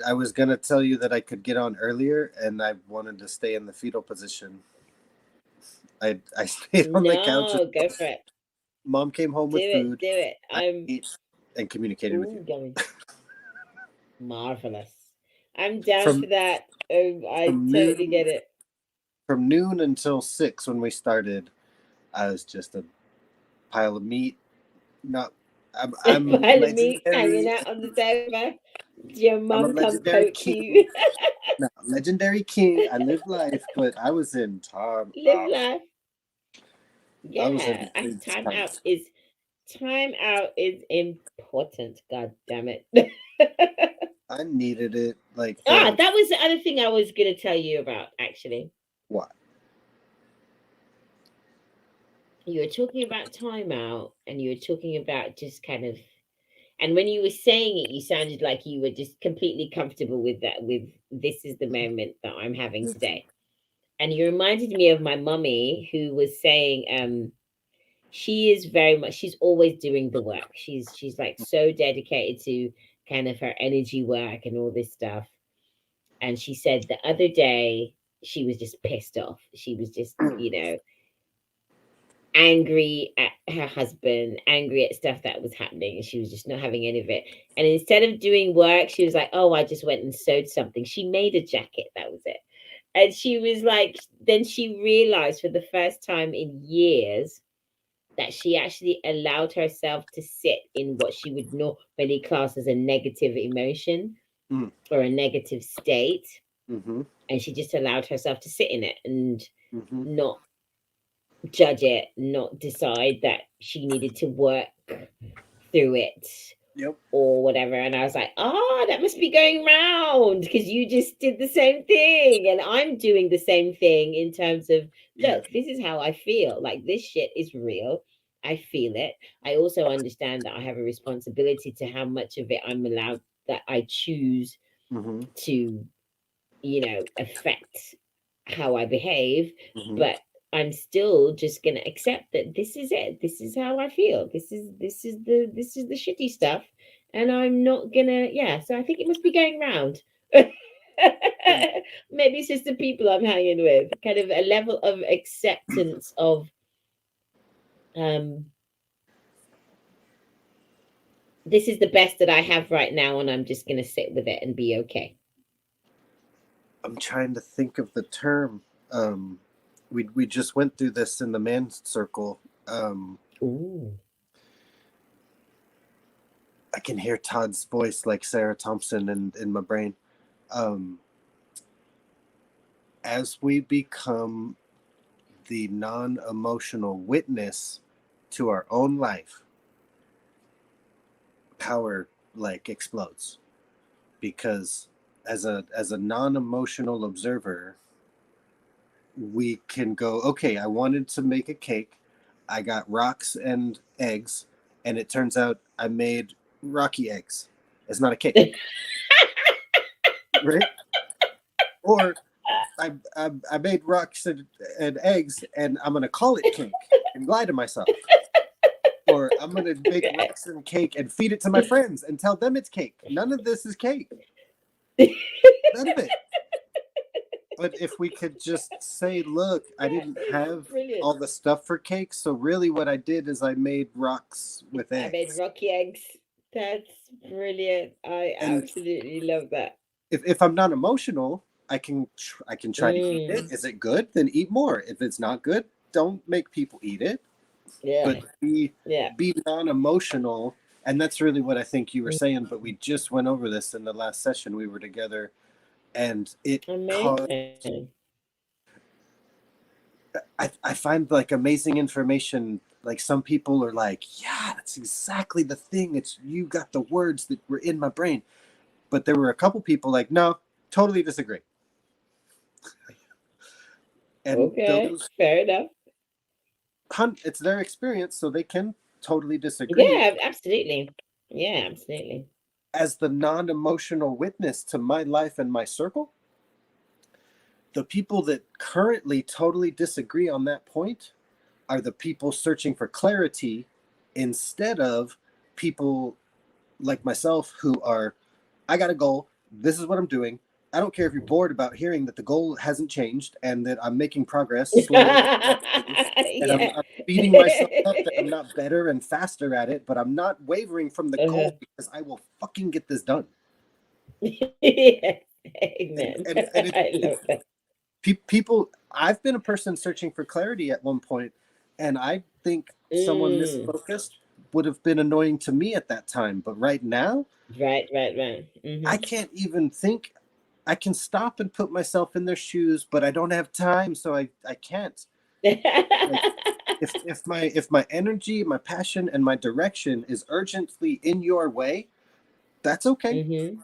I was gonna tell you that I could get on earlier, and I wanted to stay in the fetal position. I stayed on the couch. No, go for it. Mom came home Do with it. food. Do it. I ate and communicated with you. Ooh, going marvelous. I'm down From for that. Oh, I from totally noon get it. from noon until 6 when we started, I was just a pile of meat. Not I'm Pile of meat hanging legendary. out on the sofa. Did your I'm a mum come legendary poke king. you? No, legendary king. I lived life, but I was in time Live out. life. I was Yeah, in I, it's time. time out is important. God damn it. I needed it like Ah, the that was the other thing I was gonna tell you about actually. what? You were talking about time out and you were talking about just kind of, and when you were saying it, you sounded like you were just completely comfortable with that, with this is the moment that I'm having today. And you reminded me of my mummy who was saying, she is very much, she's always doing the work. She's like so dedicated to kind of her energy work and all this stuff. And she said the other day she was just pissed off. She was just, angry at her husband, angry at stuff that was happening, and she was just not having any of it. And instead of doing work, she was like, "Oh, I just went and sewed something." She made a jacket, that was it. And she was like, then she realized for the first time in years that she actually allowed herself to sit in what she would normally class as a negative emotion Mm, or a negative state. mm-hmm. And she just allowed herself to sit in it and Mm-hmm. not judge it, not decide that she needed to work through it Yep. or whatever. And I was like, oh, that must be going round because you just did the same thing. And I'm doing the same thing in terms of, Yeah. look, this is how I feel. Like this shit is real. I feel it. I also understand that I have a responsibility to how much of it I'm allowed, that I choose Mm-hmm. to, affect how I behave, Mm-hmm. but I'm still just gonna accept that this is it. This is how I feel. This is the shitty stuff, and I'm not gonna. Yeah, so I think it must be going round. Yeah. Maybe it's just the people I'm hanging with. Kind of a level of acceptance of um this is the best that I have right now, and I'm just gonna sit with it and be okay. I'm trying to think of the term. Um, we just went through this in the man's circle. Um, Ooh. I can hear Todd's voice like Sarah Thompson in my brain. Um, as we become the non-emotional witness to our own life, power like explodes, because as a non-emotional observer, we can go, okay, I wanted to make a cake, I got rocks and eggs, and it turns out I made rocky eggs. It's not a cake, right? Or I made rocks and eggs, and I'm gonna call it cake and lie to myself. Or I'm gonna make rocks and cake and feed it to my friends and tell them it's cake. None of this is cake. None of it. But if we could just say, look, I didn't have Brilliant. all the stuff for cake, so really what I did is I made rocks with I made eggs. rocky eggs. That's brilliant. I And absolutely love that. if I'm not emotional, I can try to eat it. Mm, Is it good? Then eat more. If it's not good, don't make people eat it. But yeah, yeah. be non-emotional, and that's really what I think you were Mm, saying. But we just went over this in the last session we were together, and it caused. amazing. I find like amazing information. Like some people are like, yeah, that's exactly the thing. It's you got the words that were in my brain. But there were a couple people like, no, totally disagree. And Okay, those fair enough. it's their experience, so they can totally disagree. Yeah, absolutely. Yeah, absolutely. As the non-emotional witness to my life and my circle, the people that currently totally disagree on that point are the people searching for clarity, instead of people like myself who are, I got a goal, this is what I'm doing. I don't care if you're bored about hearing that the goal hasn't changed and that I'm making progress slowly but steadily, and Yeah. I'm beating myself up that I'm not better and faster at it, but I'm not wavering from the Uh-huh. goal because I will fucking get this done. Yeah. and Amen. and, and I love that. people, I've been a person searching for clarity at one point, and I think someone Mm. misfocused would have been annoying to me at that time, but right now Right, right, right. I Mm-hmm. can't even think. I can stop and put myself in their shoes, but I don't have time, so I can't. Like if my energy, my passion, and my direction is urgently in your way, that's okay. Mm-hmm.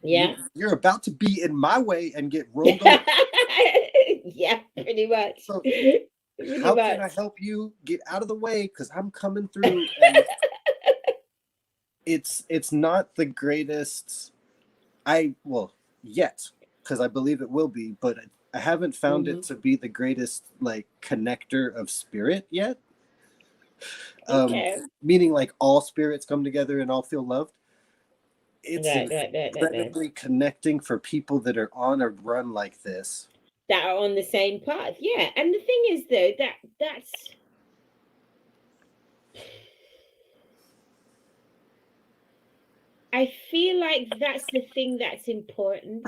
Yeah. You're about to be in my way and get rolled over. Yeah, pretty much. So Pretty how can much. I help you get out of the way? Because I'm coming through, and it's not the greatest. I well yet, because I believe it will be, but I haven't found it Hmm. to be the greatest like connector of spirit yet. Um, Okay. Meaning like all spirits come together and all feel loved. It's Right, right, right, right, right. incredibly connecting for people that are on a run like this. That are on the same path. Yeah. And the thing is though, that's I feel like that's the thing that's important.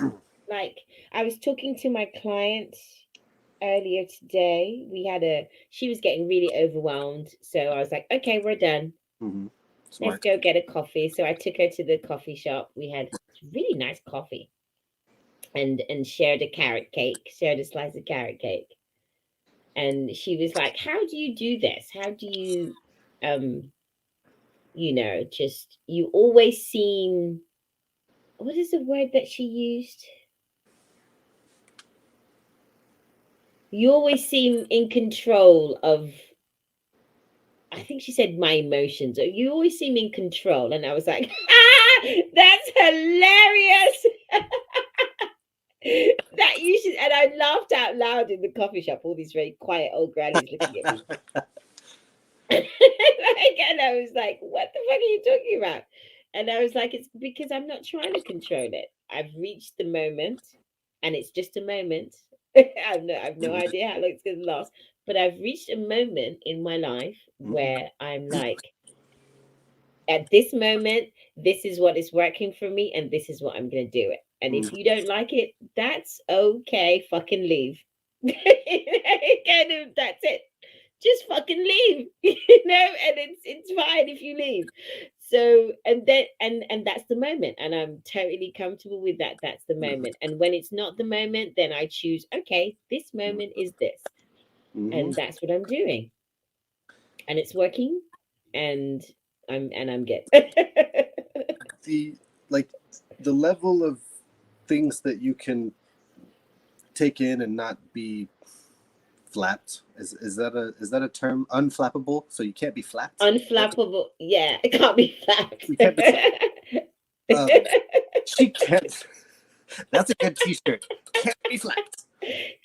Like I was talking to my client earlier today. She was getting really overwhelmed. So I was like, okay, we're done. Mm-hmm. Let's Smart. go get a coffee. So I took her to the coffee shop. We had really nice coffee and shared a carrot cake, shared a slice of carrot cake. And she was like, how do you do this? How do you um just you always seem, what is the word that she used? You always seem in control of, I think she said, my emotions, or you always seem in control. And I was like, ah, that's hilarious. That you should, and I laughed out loud in the coffee shop, all these very quiet old grannies looking at me. And I was like, what the fuck are you talking about? And I was like, it's because I'm not trying to control it. I've reached the moment, and it's just a moment. I've no idea how long it's going to last, but I've reached a moment in my life where I'm like, at this moment, this is what is working for me, and this is what I'm going to do it. And if you don't like it, that's okay. Fucking leave. Kind of, that's it. Just fucking leave, and it's fine if you leave. So and that's the moment, and I'm totally comfortable with that. That's the moment. And when it's not the moment, then I choose, okay, this moment is this, Mm-hmm. and that's what I'm doing, and it's working. And I'm good. The like the level of things that you can take in and not be flapped is that a term? Unflappable, so you can't be flapped. Unflappable. Yeah, it can't be flapped. You can't be flapped. She can't. That's a good T-shirt. Can't be flapped.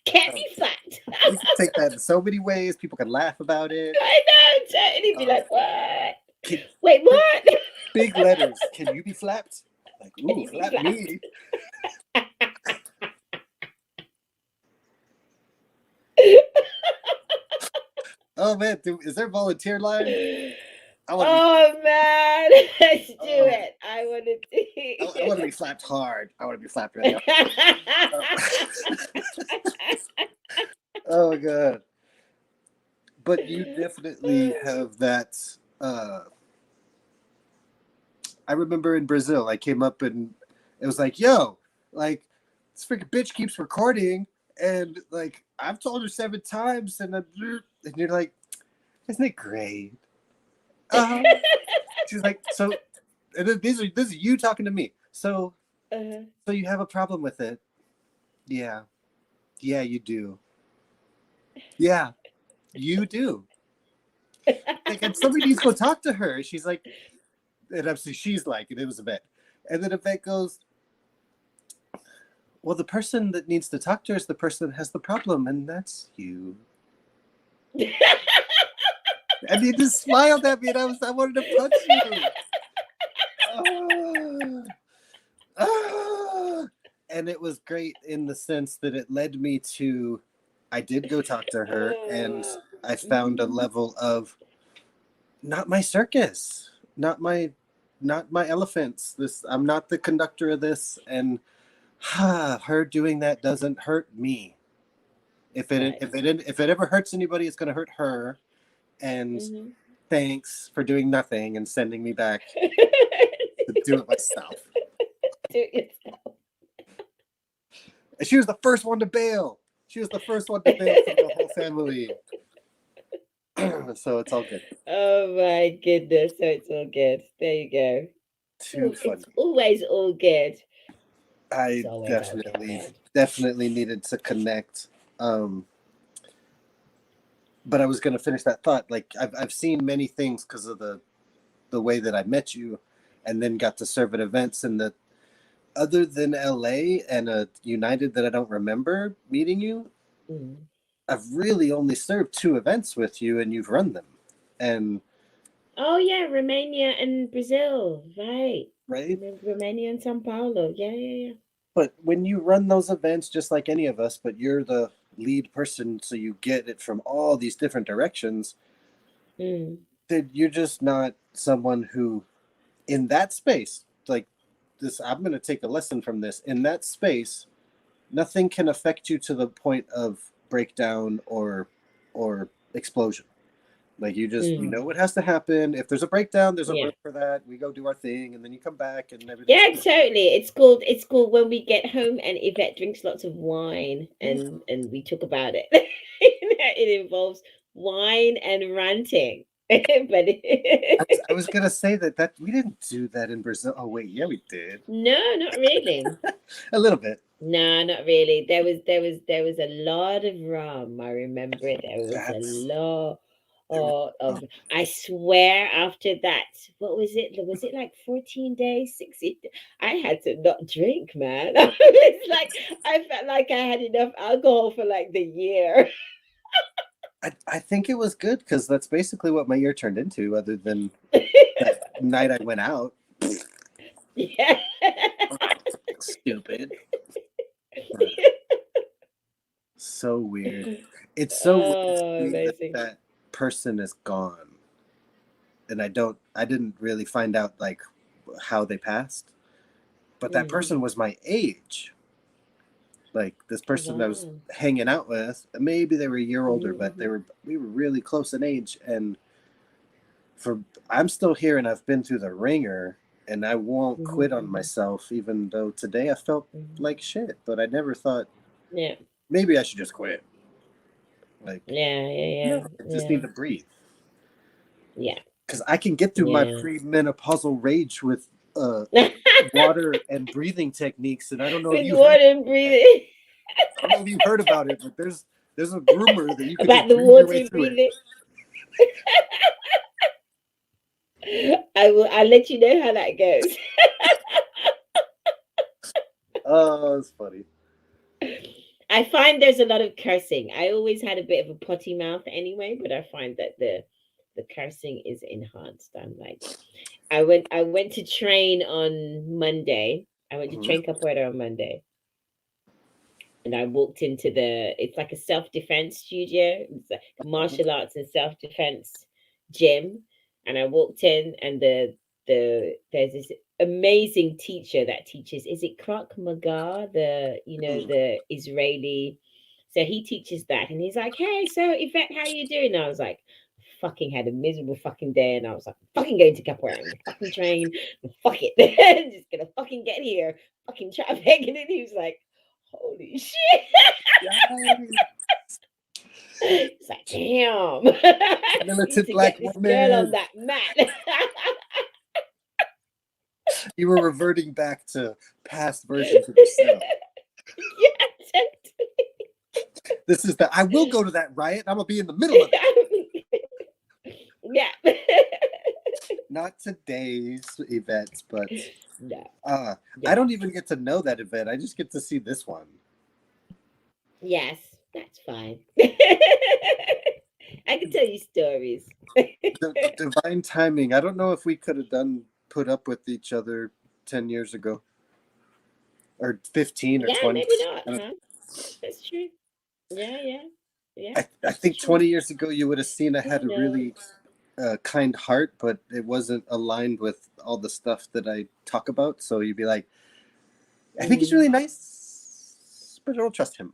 Can't be flapped. You can take that in so many ways. People can laugh about it. I know, totally be like, what? Can, Wait, what? big letters. Can you be flapped? Like, Can ooh, you be flap flapped? me. Oh man, is there a volunteer line? I want to be. Oh man, let's do Oh, it. I want to do. I want to be flapped hard. I want to be flapped really hard. Oh god. But you definitely have that. I remember in Brazil, I came up and it was like, yo, like this freaking bitch keeps recording, and like I've told her 7 times, and you're like, isn't it great? She's like, so, and then this is you talking to me. So, so you have a problem with it? Yeah, you do. Yeah, you do. Like, and somebody needs to go talk to her. She's like, and obviously she's like, and it was Yvette. And then Yvette goes, well, the person that needs to talk to her is the person that has the problem, and that's you. And he just smiled at me, and I wanted to punch you. And it was great in the sense that it led me to, I did go talk to her, and I found a level of not my circus, not my elephants. I'm not the conductor of this, and her doing that doesn't hurt me. If it ever hurts anybody, it's going to hurt her. And thanks for doing nothing and sending me back to do it myself. Do it yourself. And she was the first one to bail. She was the first one to bail from the whole family. So it's all good. Oh my goodness. So it's all good. There you go. Too funny. It's always all good. I definitely needed to connect. But I was going to finish that thought. Like I've seen many things because of the way that I met you, and then got to serve at events. And that other than LA and a United that I don't remember meeting you, I've really only served 2 events with you, and you've run them. And oh yeah, Romania and Brazil, right? Right. Romania and Sao Paulo. Yeah. But when you run those events, just like any of us, but you're the lead person, so you get it from all these different directions, then you're just not someone who, in that space, like this, I'm going to take a lesson from this. In that space, nothing can affect you to the point of breakdown or explosion. Like you just you know what has to happen. If there's a breakdown, there's a room for that. We go do our thing, and then you come back and everything. Yeah, totally. It's called when we get home and Yvette drinks lots of wine, and we talk about it. It involves wine and ranting. But I was gonna say that we didn't do that in Brazil. Oh wait, yeah, we did. No, not really. A little bit. No, not really. There was a lot of rum. I remember it. There was a lot of. I swear, after that, what was it? Was it like 14 days, 16? I had to not drink, man. It's like I felt like I had enough alcohol for like the year. I think it was good because that's basically what my year turned into, other than that night I went out. Yeah. Stupid. So weird. It's so weird that person is gone. And I didn't really find out like how they passed. But that person was my age. Like this person that I was hanging out with, maybe they were a year older, but we were really close in age. And I'm still here, and I've been through the ringer, and I won't quit on myself, even though today I felt like shit. But I never thought, maybe I should just quit. Like, I just need to breathe. Yeah. because I can get through my Yeah. premenopausal rage with water and breathing techniques, and I don't know if With you water heard. and breathing. I don't know if you heard about it, but there's a rumor that you could About just the breathe your water way and through it. breathing. I'll let you know how that goes. Oh, it's funny. I find there's a lot of cursing. I always had a bit of a potty mouth anyway, but I find that the cursing is enhanced. I'm like, I went to train on Monday. I went to Mhm. train capoeira on Monday, and I walked into it's like a self-defense studio. It's like martial arts and self-defense gym. And I walked in, and there's this amazing teacher that teaches, is it Krok Magar, the Israeli. So he teaches that, and he's like, hey, so Yvette, how you doing? And I was like, fucking had a miserable fucking day, and I was like, fucking going to capoeira, I'm gonna fucking train, fuck it. I'm just gonna fucking get here, fucking traffic. And then he was like, holy shit. It's like, damn. Need Militant to get black this girl on woman. that mat. You were reverting back to past versions of yourself. Yeah, This is I will go to that riot. I'm gonna be in the middle of it. yeah. Not today's events, but No. I Yeah. don't even get to know that event. I just get to see this one. Yes, that's fine. I can tell you stories. Divine timing. I don't know if we could have put up with each other 10 years ago or 15 or Yeah, 20. maybe not, huh? That's true. Yeah, yeah. Yeah, I that's think true. 20 years ago you would have seen I Who had a knows? really kind heart, but it wasn't aligned with all the stuff that I talk about. So you'd be like, I think he's Mm. really nice, but I don't trust him.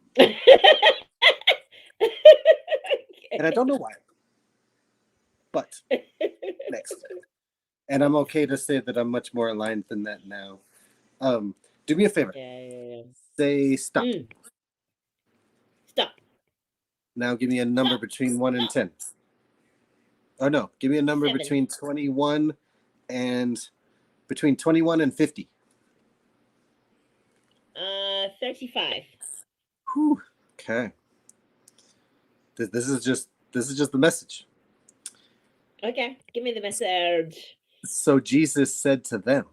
And I don't know why. But next. And I'm okay to say that I'm much more aligned than that now. Do me a favor. Yeah, yeah, yeah. Say stop. Stop. Now give me a number Stop. between 1 and Stop. 10. Oh no, give me a number 7. between 21 and 50. 35. Whew. Okay. This is just the message. Okay, give me the message. So Jesus said to them,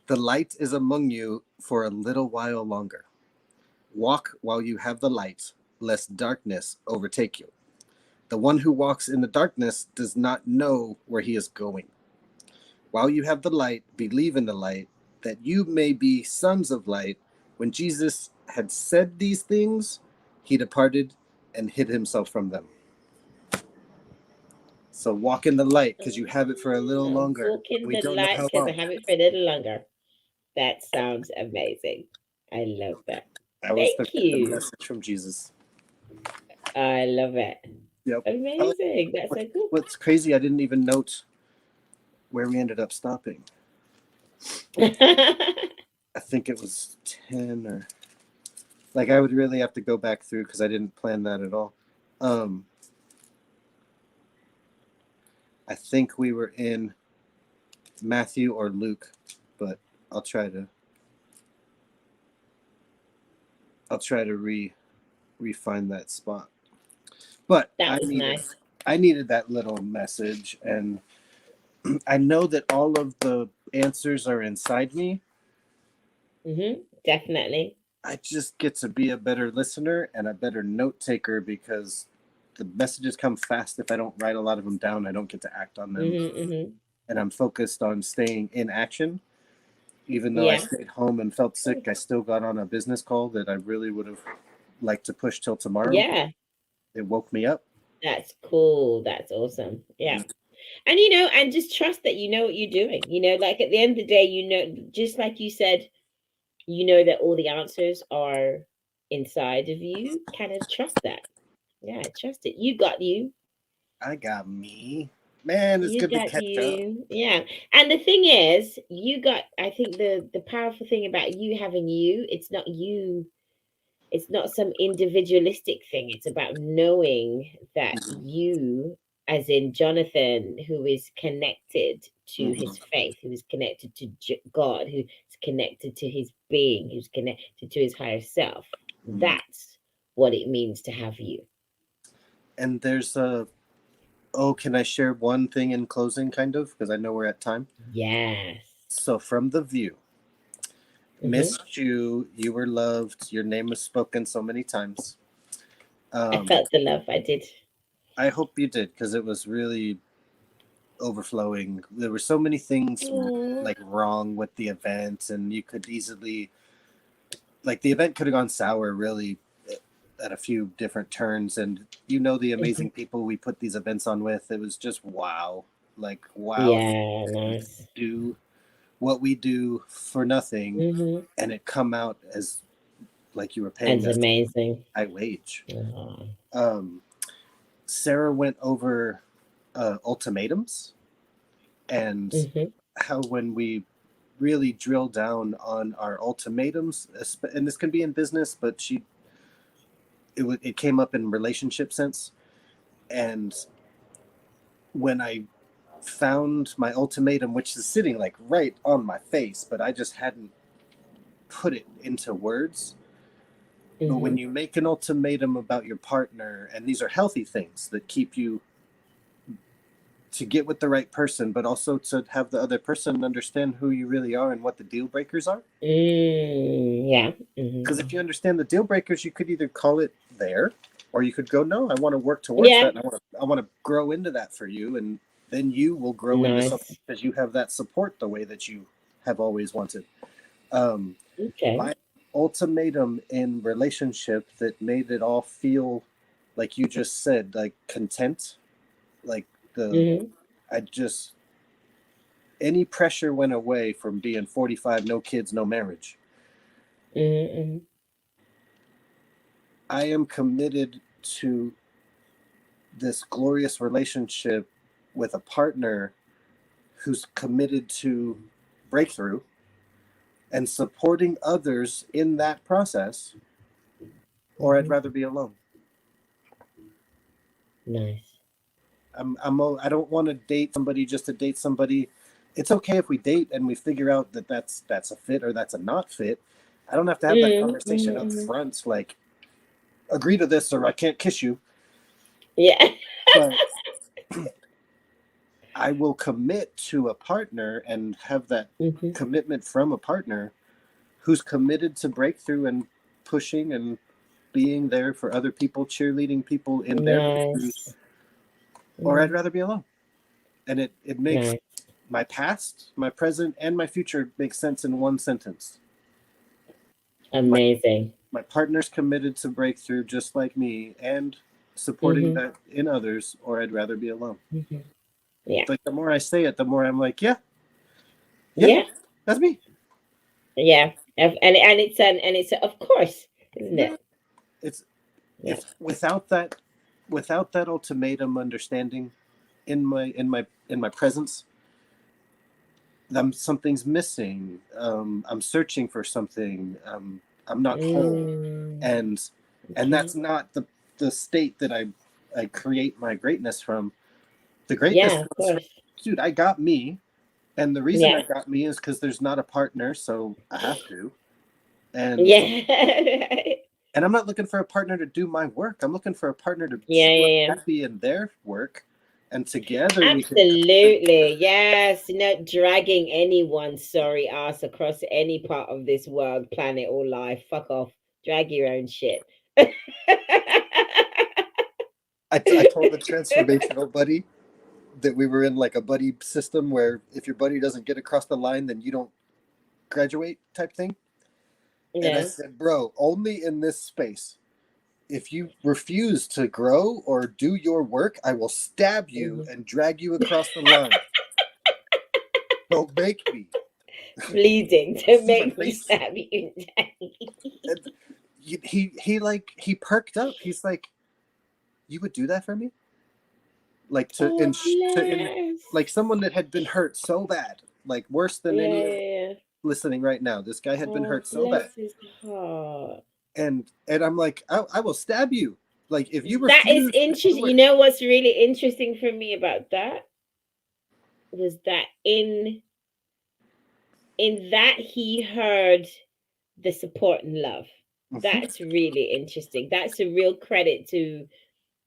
"The light is among you for a little while longer. Walk while you have the light, lest darkness overtake you. The one who walks in the darkness does not know where he is going. While you have the light, believe in the light, that you may be sons of light." When Jesus had said these things, he departed and hid himself from them. So walk in the light because you have it for a little longer. Walk in We the don't know light how because I long. have it for a little longer. That sounds amazing. I love that. That was Thank the you. message from Jesus. I love it. Yep. Amazing. That's so cool. What's crazy, I didn't even note where we ended up stopping. I think it was 10 or like I would really have to go back through because I didn't plan that at all. I think we were in Matthew or Luke, but I'll try to refine that spot. But That was nice. I needed that little message, and I know that all of the answers are inside me. Definitely. I just get to be a better listener and a better note taker because the messages come fast. If I don't write a lot of them down, I don't get to act on them. And I'm focused on staying in action. Even though I Yeah. stayed home and felt sick, I still got on a business call that I really would have liked to push till tomorrow. Yeah. It woke me up. That's cool. That's awesome. Yeah. And and just trust that you know what you're doing. Like at the end of the day, just like you said, that all the answers are inside of you. Kind of trust that. Yeah, trust it. You got you. I got me. Man, it's You good to got catch up. you. Yeah. And the thing is, I think the powerful thing about you having you, it's not you, it's not some individualistic thing. It's about knowing that you as in Jonathan, who is connected to Mhm. his faith, who is connected to God, who is connected to his being, who's connected to his higher self. Mm. That's what it means to have you. And there's a oh, can I share one thing in closing, kind of? Because I know we're at time. Yes. So, from The View, Hmm. missed you. You were loved. Your name was spoken so many times. I Um, felt the love. I did. I hope you did because it was really overflowing. There were so many things Oh, like wrong with the event, and you could easily like the event could have gone sour really at a few different turns. And you know the hmm. amazing people we put these events on with. It was just wow, like wow. Yeah, nice. Do what we do for nothing, Hmm. and it come out as like you were paying That's us amazing. high wage. Oh. Um, Sarah went over ultimatums and Hmm. how when we really drill down on our ultimatums, and this can be in business, but it came up in relationship sense. And when I found my ultimatum, which is sitting like right on my face, but I just hadn't put it into words. But when Hmm. you make an ultimatum about your partner, and these are healthy things that keep you to get with the right person, but also to have the other person understand who you really are and what the deal breakers are. Mm, yeah. Because Hmm. if you understand the deal breakers, you could either call it there, or you could go, no, I want to work towards Yeah. that, and I want to grow into that for you, and then you will grow into something Nice. because you have that support the way that you have always wanted. Um, Okay. my ultimatum in relationship that made it all feel like you just said, like content, like the Hmm. I just any pressure went away from being 45, no kids, no marriage. Hmm. I am committed to this glorious relationship with a partner who's committed to breakthrough and supporting others in that process, or I'd Hmm. rather be alone. Nice. I don't want to date somebody just to date somebody. It's okay if we date and we figure out that that's a fit or that's a not fit. I don't have to have that Mm, conversation up hmm. front, like agree to this or I can't kiss you. Yeah. But I will commit to a partner and have that Hmm. commitment from a partner who's committed to breakthrough and pushing and being there for other people, cheerleading people in their victory, Nice. or I'd Mm, rather be alone. And it makes nice. my past, my present, and my future make sense in one sentence. My Amazing. my partner's committed to breakthrough just like me and supporting Hmm. that in others, or I'd rather be alone. Hmm. Yeah. Like the more I say it, the more I'm like, yeah, yeah, Yeah. that's me. Yeah. And it's of course, isn't Yeah. it? It's Yeah. if without that ultimatum understanding in my presence, something's missing. I'm searching for something. I'm not whole, Mm, and okay. that's not the state that I create my greatness from. The greatness Yeah, of comes from, course. dude. I got me, and the reason I Yeah. got me is because there's not a partner, so I have to. And Yeah. and I'm not looking for a partner to do my work. I'm looking for a partner to Yeah, show up yeah, yeah. happy in their work, and together we can. Absolutely. Yes. Not dragging anyone's sorry ass across any part of this world, planet, or life. Fuck off. Drag your own shit. I told the transformational buddy that we were in like a buddy system where if your buddy doesn't get across the line, then you don't graduate type thing. And I Yeah. said, bro, only in this space. If you refuse to grow or do your work, I will stab you Mhm. and drag you across the line. Don't make me. Bleeding You to see my make me face? stab you. And he perked up. He's like, you would do that for me? Like Oh, to in like bless. someone that had been hurt so bad, like worse than Yeah, any of yeah, yeah. listening right now. This guy had been Oh, hurt so bad. bless his heart. And I'm like, I will stab you. Like if you That is refuse to do interesting. You it, know what's really interesting for me about that was that in that he heard the support and love. Mhm, That's really interesting. That's a real credit to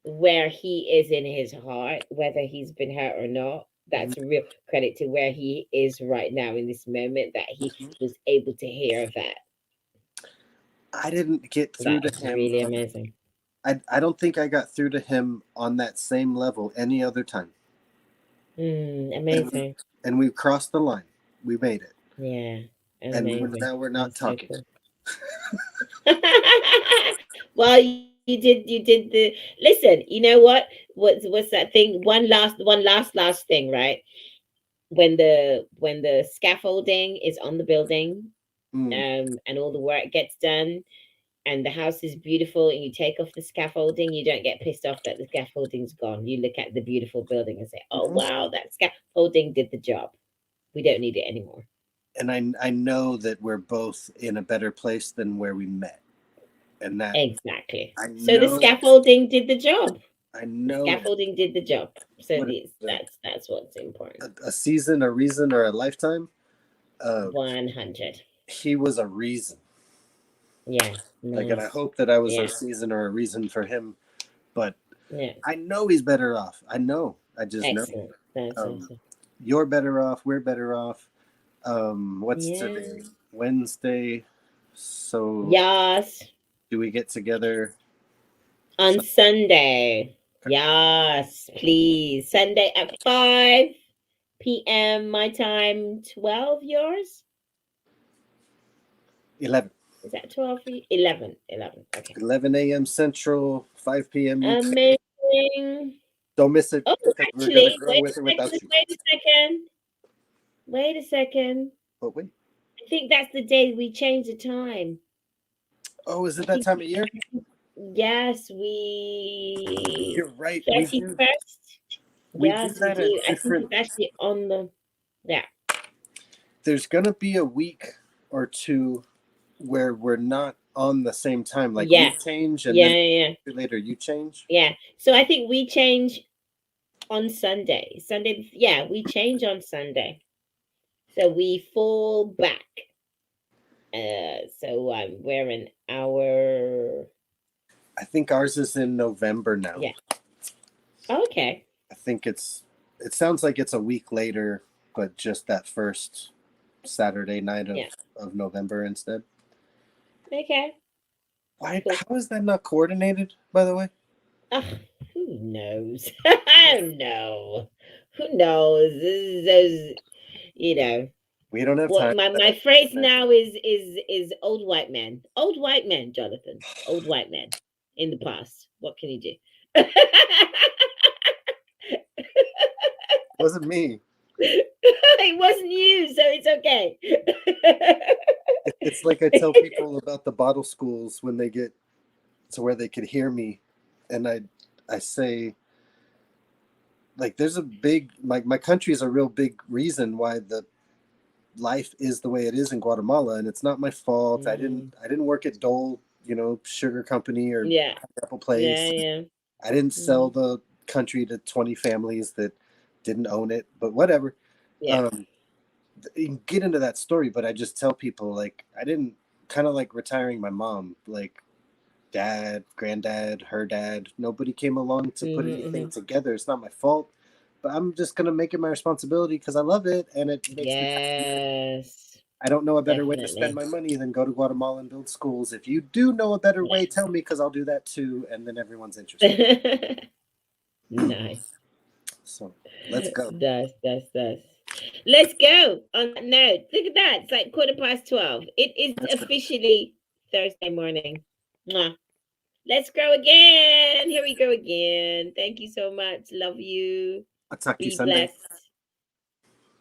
where he is in his heart, whether he's been hurt or not. mhm, That's a real credit to where he is right now in this moment that he mhm. was able to hear that. I didn't get through to That's him. really amazing. I don't think I got through to him on that same level any other time. And we Amazing. and we crossed the line. We made it. Yeah, And amazing. now we're not That's so talking. cool. Well, you did the listen. You know what? What's that thing? One last thing, right? When the scaffolding is on the building, Mm, and all the work gets done, and the house is beautiful, and you take off the scaffolding, you don't get pissed off that the scaffolding's gone. You look at the beautiful building and say, "Oh mhm. wow, that scaffolding did the job. We don't need it anymore." And I know that we're both in a better place than where we met. And that Exactly. I So the know scaffolding did the job. I The know that. scaffolding did the job. So What is these it, that's what's important. a season, a reason, or a lifetime? Uh, 100. he was a reason. Yeah. Like, and I Nice. hope that I was a Yeah. season or a reason for him. But Yeah. I know he's better off. I know. I just know. Excellent. That's Um, awesome. you're better off. We're better off. What's today? Yeah. Wednesday. So Yes. do we get together? On So, Sunday. Yes, please. Sunday at 5 p.m. my time, 12 yours? 11. Is that 12 for you? 11. 11. Okay. 11 a.m. Central, 5 p.m. UK. Amazing. Don't miss it Oh, because we're going to actually, grow wait with or a without second. you. Wait a second. Wait a second. But wait. I think that's the day we change the time. Oh, is I it that think, time of year? yes, we You're right. We do. 31st. We do Yes, we that at do. I think different. it's actually on the, yeah. There's going to be a week or two where we're not on the same time. Like we Yeah. change and Yeah, then yeah, yeah. later you change. Yeah. So I think we change on Sunday. Sunday, yeah, we change on Sunday. So we fall back. So we're an hour. I think ours is in November now. Yeah. Okay. I think it sounds like it's a week later, but just that first Saturday night Yeah. of November instead. Okay. Why Cool. how is that not coordinated, by the way? Ugh, who knows? I don't know. Who knows? You know, We don't have what time my for phrase that. now is old white man. Old white man, Jonathan. Old white man in the past. What can you do? It wasn't me. It wasn't you, so it's okay. It's like I tell people about the bottle schools when they get to where they could hear me, and I say like there's a big my country is a real big reason why the life is the way it is in Guatemala, and it's not my fault. Mm, I didn't work at Dole, sugar company or yeah, apple yeah, place. yeah. I didn't sell Mm, the country to 20 families that didn't own it, but whatever. yeah, Um, you can get into that story, but I just tell people like I didn't kind of like retiring my mom, like dad, granddad, her dad. Nobody came along to put hmm anything hmm together. It's not my fault, but I'm just gonna make it my responsibility because I love it and it makes me happy. yes, I don't know a better way to spend definitely. my money than go to Guatemala and build schools. If you do know a better way, Yes. tell me because I'll do that too, and then everyone's interested. Nice. So let's go. That's. Let's go. On that note, look at that. It's like 12:15. It is Let's go. officially Thursday morning. Mwah. Let's grow again. Here we go again. Thank you so much. Love you. I'll talk to you Be Sunday. blessed.